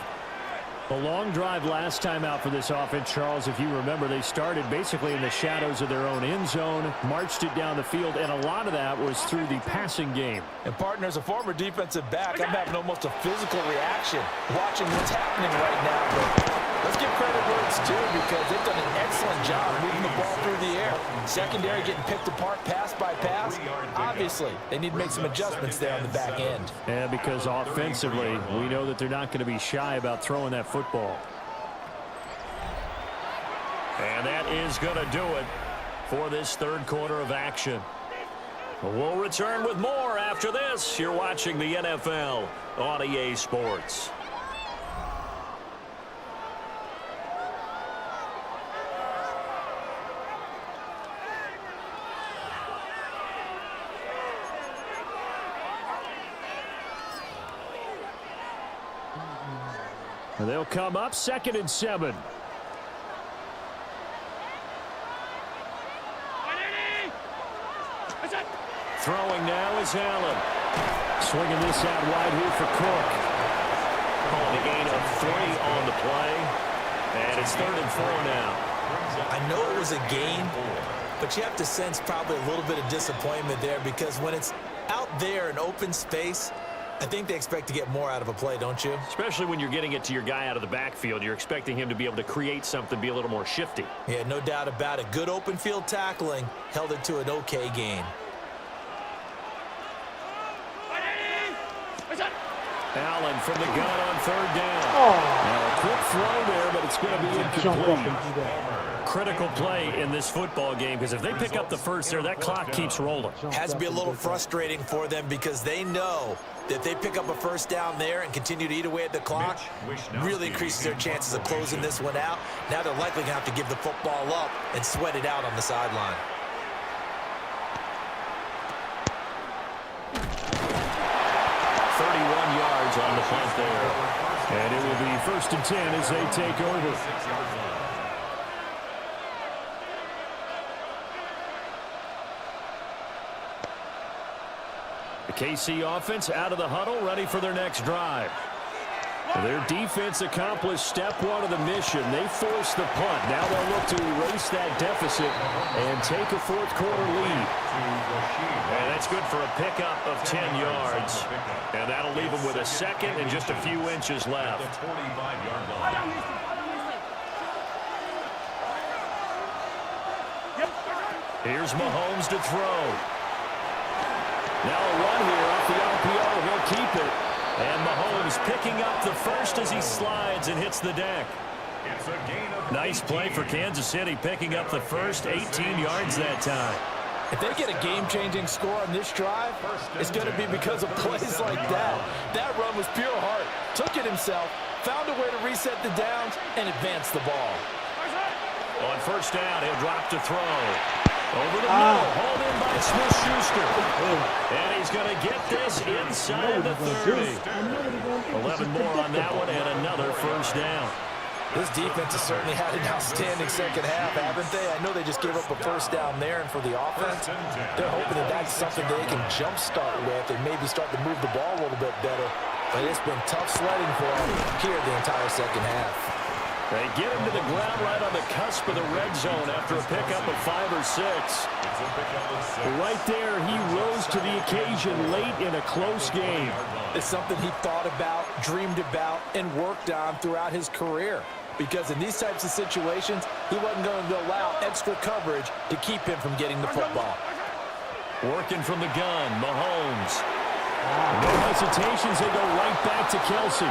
A long drive last time out for this offense, Charles. If you remember, they started basically in the shadows of their own end zone, marched it down the field, and a lot of that was through the passing game. And, partner, as a former defensive back, I'm having almost a physical reaction watching what's happening right now. But let's give credit where it's due because they've done an excellent job moving the ball through the air. Secondary getting picked apart pass by pass. Obviously, they need to make some adjustments there on the back end. Yeah, because offensively, we know that they're not going to be shy about throwing that football. And that is going to do it for this third quarter of action. We'll return with more after this. You're watching the NFL on EA Sports. They'll come up 2nd and 7. Throwing now is Allen. Swinging this out wide here for Cook. Calling a gain of 3 on the play. And it's 3rd and 4 now. I know it was a gain, but you have to sense probably a little bit of disappointment there because when it's out there in open space, I think they expect to get more out of a play, don't you? Especially when you're getting it to your guy out of the backfield. You're expecting him to be able to create something, be a little more shifty. Yeah, no doubt about it. Good open field tackling held it to an okay gain. Allen from the gun on third down. Oh. Now a quick throw there, but it's going to be Jump up and incomplete. do that. Critical play in this football game because if they pick up the first there, that clock keeps rolling. Has to be a little frustrating for them because they know that they pick up a first down there and continue to eat away at the clock, really increases their chances of closing this one out. Now they're likely going to have to give the football up and sweat it out on the sideline. On the punt there. And it will be 1st and 10 as they take over. The KC offense out of the huddle, ready for their next drive. Their defense accomplished step one of the mission. They forced the punt. Now they'll look to erase that deficit and take a fourth quarter lead. And that's good for a pickup of 10 yards. And that'll leave them with a second and just a few inches left. Here's Mahomes to throw. Now a run here off the RPO. He'll keep it. And Mahomes picking up the first as he slides and hits the deck. Nice play for Kansas City, picking up the first 18 yards that time. If they get a game-changing score on this drive, it's going to be because of plays like that. That run was pure heart. Took it himself, found a way to reset the downs, and advance the ball. On first down, he'll drop to throw. Over the middle, hauled in by Smith-Schuster. And he's going to get this inside the 30. 11 more on that one and another first down. This defense has certainly had an outstanding second half, haven't they? I know they just gave up a first down there, and for the offense, they're hoping that that's something they can jumpstart with and maybe start to move the ball a little bit better. But it's been tough sledding for them here the entire second half. They get him to the ground right on the cusp of the red zone after a pickup of 5 or 6. Right there, he rose to the occasion late in a close game. It's something he thought about, dreamed about, and worked on throughout his career. Because in these types of situations, he wasn't going to allow extra coverage to keep him from getting the football. Working from the gun, Mahomes. No hesitations, they go right back to Kelsey.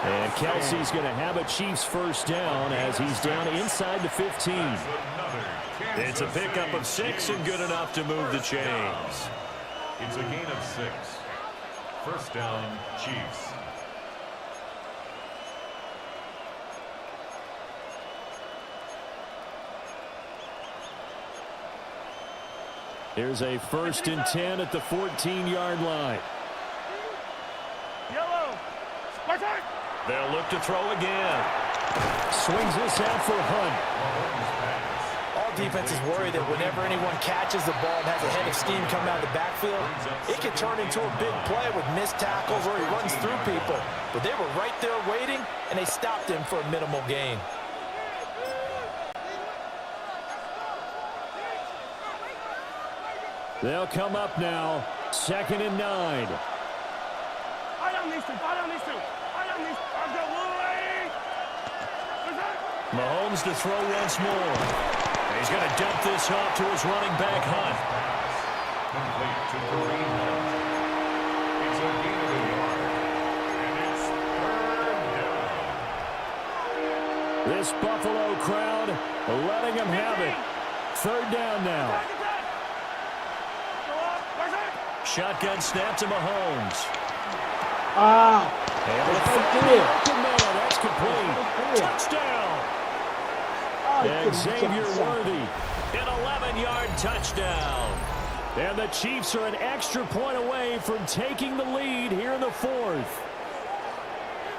And Kelsey's going to have a Chiefs first down as he's down inside the 15. It's a pickup of 6 and good enough to move the chains. It's a gain of 6. First down, Chiefs. Here's a 1st and 10 at the 14-yard line. Yellow. Spartan. They'll look to throw again. Swings this out for Hunt. All defenses worry that whenever anyone catches the ball and has a head of steam coming out of the backfield, it can turn into a big play with missed tackles or he runs through people. But they were right there waiting, and they stopped him for a minimal gain. They'll come up now. 2nd and 9. Mahomes to throw once more. He's going to dump this off to his running back, Hunt. Complete to Kareem Hunt. It's a gain of a yard. And it's 3rd down. This Buffalo crowd letting them have it. 3rd down now. Shotgun snap to Mahomes. That's complete. Touchdown. Xavier Worthy, an 11-yard touchdown. And the Chiefs are an extra point away from taking the lead here in the 4th.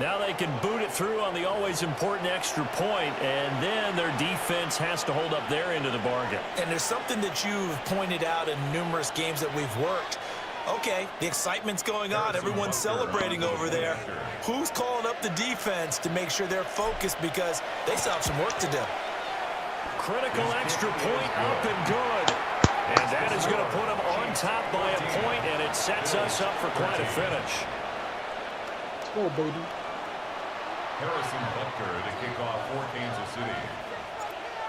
Now they can boot it through on the always important extra point, and then their defense has to hold up their end of the bargain. And there's something that you've pointed out in numerous games that we've worked. Okay, the excitement's going on. Everyone's celebrating over there. Who's calling up the defense to make sure they're focused because they still have some work to do? Critical extra point up and good. And that is going to put them on top by a point, and it sets us up for quite a finish. Let's go, baby. Harrison Butker to kick off for Kansas City.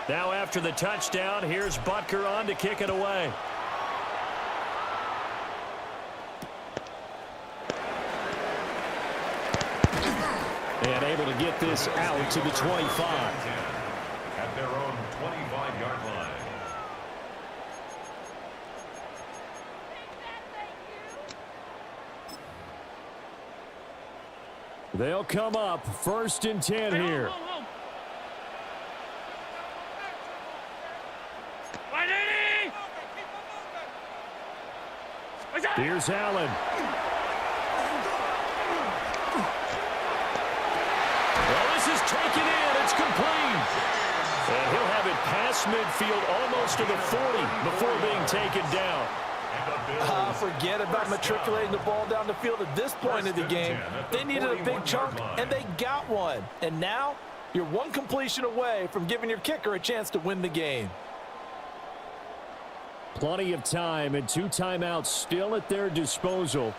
Now after the touchdown, here's Butker on to kick it away. And able to get this out to the 25. At their own 25-yard line. They'll come up 1st and 10 here. Here's Allen. Well, this is taken in. It's complete. And he'll have it past midfield almost to the 40 before being taken down. Forget about matriculating the ball down the field at this point of the game. They needed a big chunk, and they got one. And now you're one completion away from giving your kicker a chance to win the game. Plenty of time and 2 timeouts still at their disposal.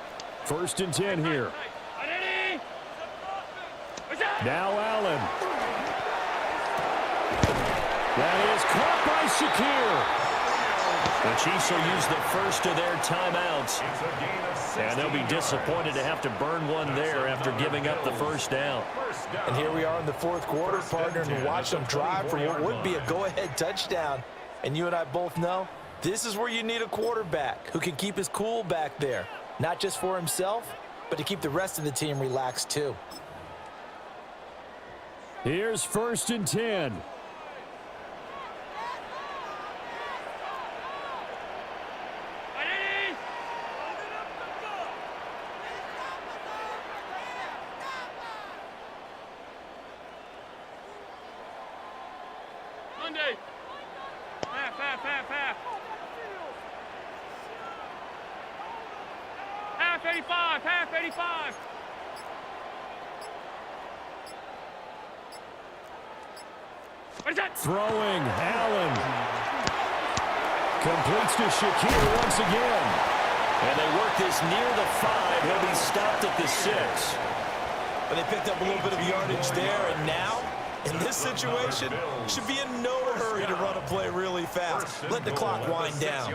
1st and 10 here. Now Allen. That is caught by Shakir. The Chiefs will use the first of their timeouts. And they'll be disappointed to have to burn one there after giving up the first down. And here we are in the 4th quarter, partner, and watch them drive for what would be a go-ahead touchdown. And you and I both know this is where you need a quarterback who can keep his cool back there. Not just for himself, but to keep the rest of the team relaxed too. Here's 1st and 10. Half 85. What is that? Throwing, Allen. Completes to Shakir once again. And they work this near the 5. He'll be stopped at the 6. But they picked up a little bit of yardage there, and now, in this situation, should be in no hurry to run a play really fast. Let the clock wind down.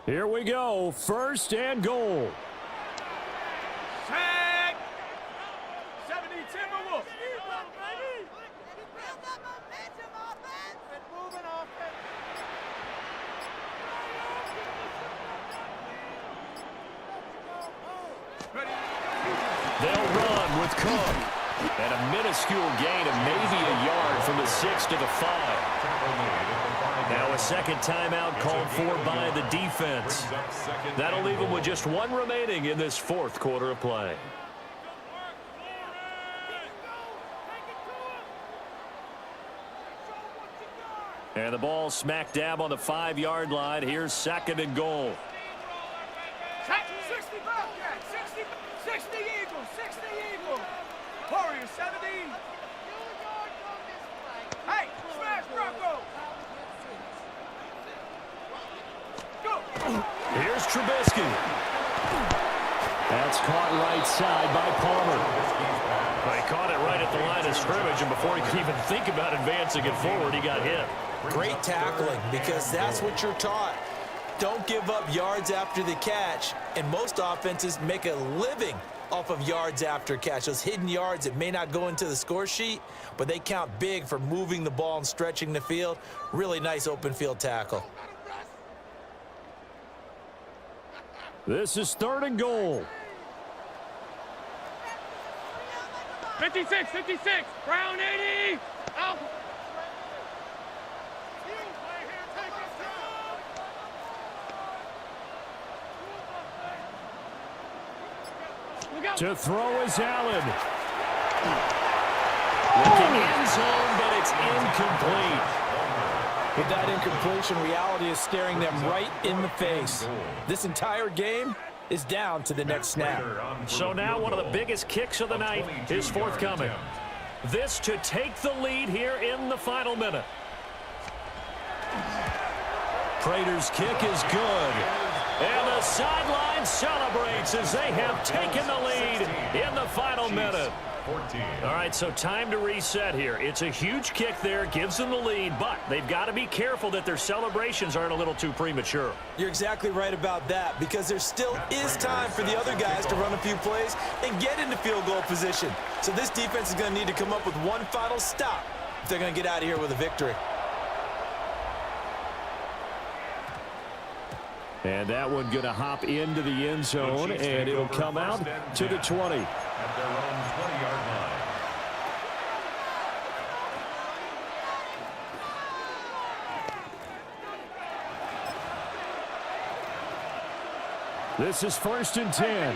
Here we go. 1st and goal. Tag. 70 Timberwolves. They'll run with Cook. And a minuscule gain of maybe a yard from the 6 to the 5. Now a second timeout called for by the defense. That'll leave them with just 1 remaining in this 4th quarter of play. And the ball smack dab on the 5-yard line. Here's 2nd and goal. 60 Bobcats, 60 Eagles, 60 Eagles. Warriors, 70. Hey, smash Bronco. Here's Trubisky. That's caught right side by Palmer. He caught it right at the line of scrimmage, and before he could even think about advancing it forward, he got hit. Great tackling, because that's what you're taught. Don't give up yards after the catch, and most offenses make a living off of yards after catch. Those hidden yards that may not go into the score sheet, but they count big for moving the ball and stretching the field. Really nice open field tackle. This is 3rd and goal. 56, Brown 80. Out. To throw is Allen. Looking end zone, but it's incomplete. With that incompletion, reality is staring them right in the face. This entire game is down to the next snap. So now one of the biggest kicks of the night is forthcoming. This to take the lead here in the final minute. Prater's kick is good. And the sideline celebrates as they have taken the lead in the final minute. 14. All right, so time to reset here. It's a huge kick there, gives them the lead, but they've got to be careful that their celebrations aren't a little too premature. You're exactly right about that, because there still is time for the other guys to run a few plays and get into field goal position. So this defense is going to need to come up with one final stop if they're going to get out of here with a victory. And that one going to hop into the end zone, and it'll come out to the 20. At their own 20-yard line. This is 1st and 10.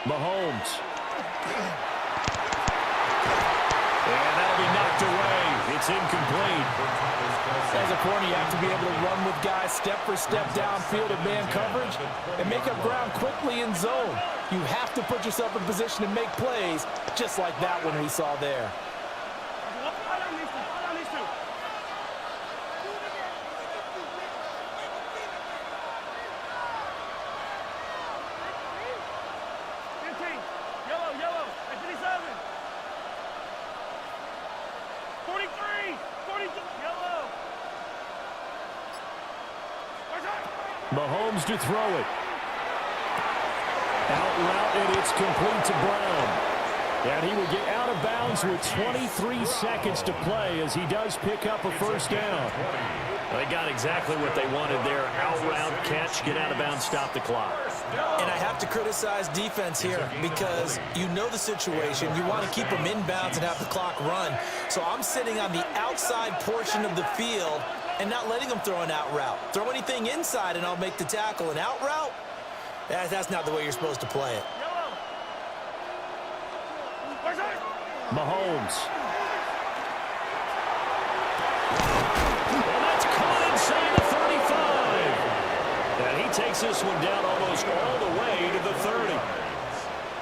Mahomes. And that'll be knocked away. It's incomplete. As a corner, you have to be able to run with guys step for step downfield in man coverage and make up ground quickly in zone. You have to put yourself in position to make plays, just like that one we saw there. Mahomes to throw it. Out route, and it's complete to Brown. And he will get out of bounds with 23 seconds to play as he does pick up a first down. They got exactly what they wanted there. Out route, catch, get out of bounds, stop the clock. And I have to criticize defense here because you know the situation. You want to keep them in bounds and have the clock run. So I'm sitting on the outside portion of the field and not letting them throw an out route. Throw anything inside and I'll make the tackle. An out route? That's not the way you're supposed to play it. Mahomes. And that's caught inside the 35. And he takes this one down almost all the way to the 30.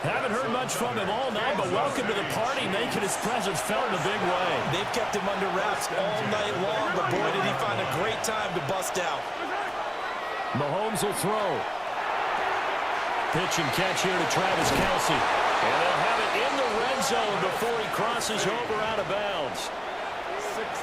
Haven't heard much from him all night, but welcome to the party, making his presence felt in a big way. They've kept him under wraps all night long, but boy, did he find a great time to bust out. Mahomes will throw. Pitch and catch here to Travis Kelce. And they'll have it in the red zone before he crosses over out of bounds.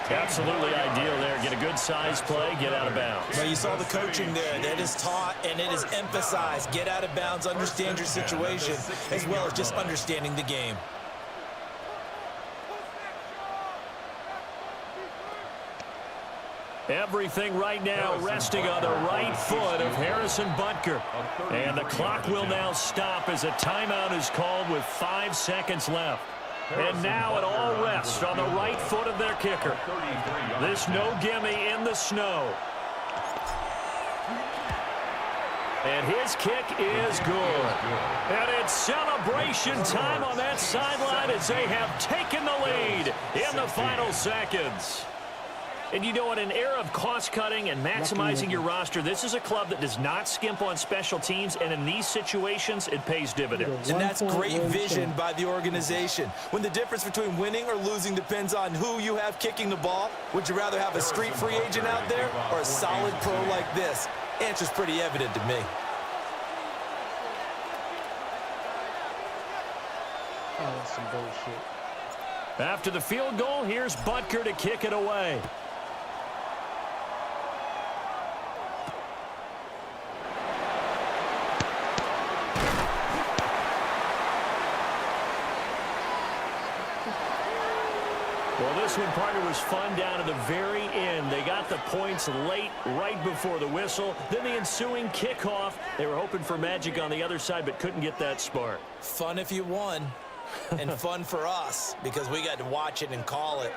Absolutely ideal there. Get a good size play, get out of bounds. Well, you saw the coaching there. That is taught and it is emphasized. Get out of bounds, understand your situation, as well as just understanding the game. Everything right now resting on the right foot of Harrison Butker. And the clock will now stop as a timeout is called with 5 seconds left. And now it all rests on the right foot of their kicker. This no gimme in the snow. And his kick is good. And it's celebration time on that sideline as they have taken the lead in the final seconds. And you know, in an era of cost-cutting and maximizing your roster, this is a club that does not skimp on special teams, and in these situations, it pays dividends. And that's great vision by the organization. When the difference between winning or losing depends on who you have kicking the ball, would you rather have a street free agent out there or a solid pro like this? Answer's pretty evident to me. Oh, that's some bullshit. After the field goal, here's Butker to kick it away. Well, this one, partner, was fun down to the very end. They got the points late, right before the whistle. Then the ensuing kickoff. They were hoping for magic on the other side, but couldn't get that spark. Fun if you won, and fun for us because we got to watch it and call it.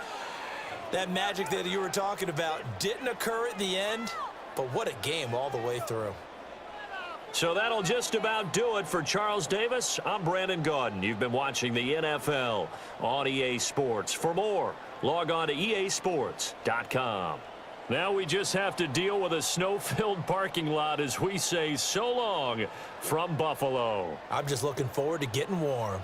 That magic that you were talking about didn't occur at the end, but what a game all the way through. So that'll just about do it for Charles Davis. I'm Brandon Gaudin. You've been watching the NFL on EA Sports. For more Log on to easports.com. Now we just have to deal with a snow-filled parking lot as we say so long from Buffalo. I'm just looking forward to getting warm.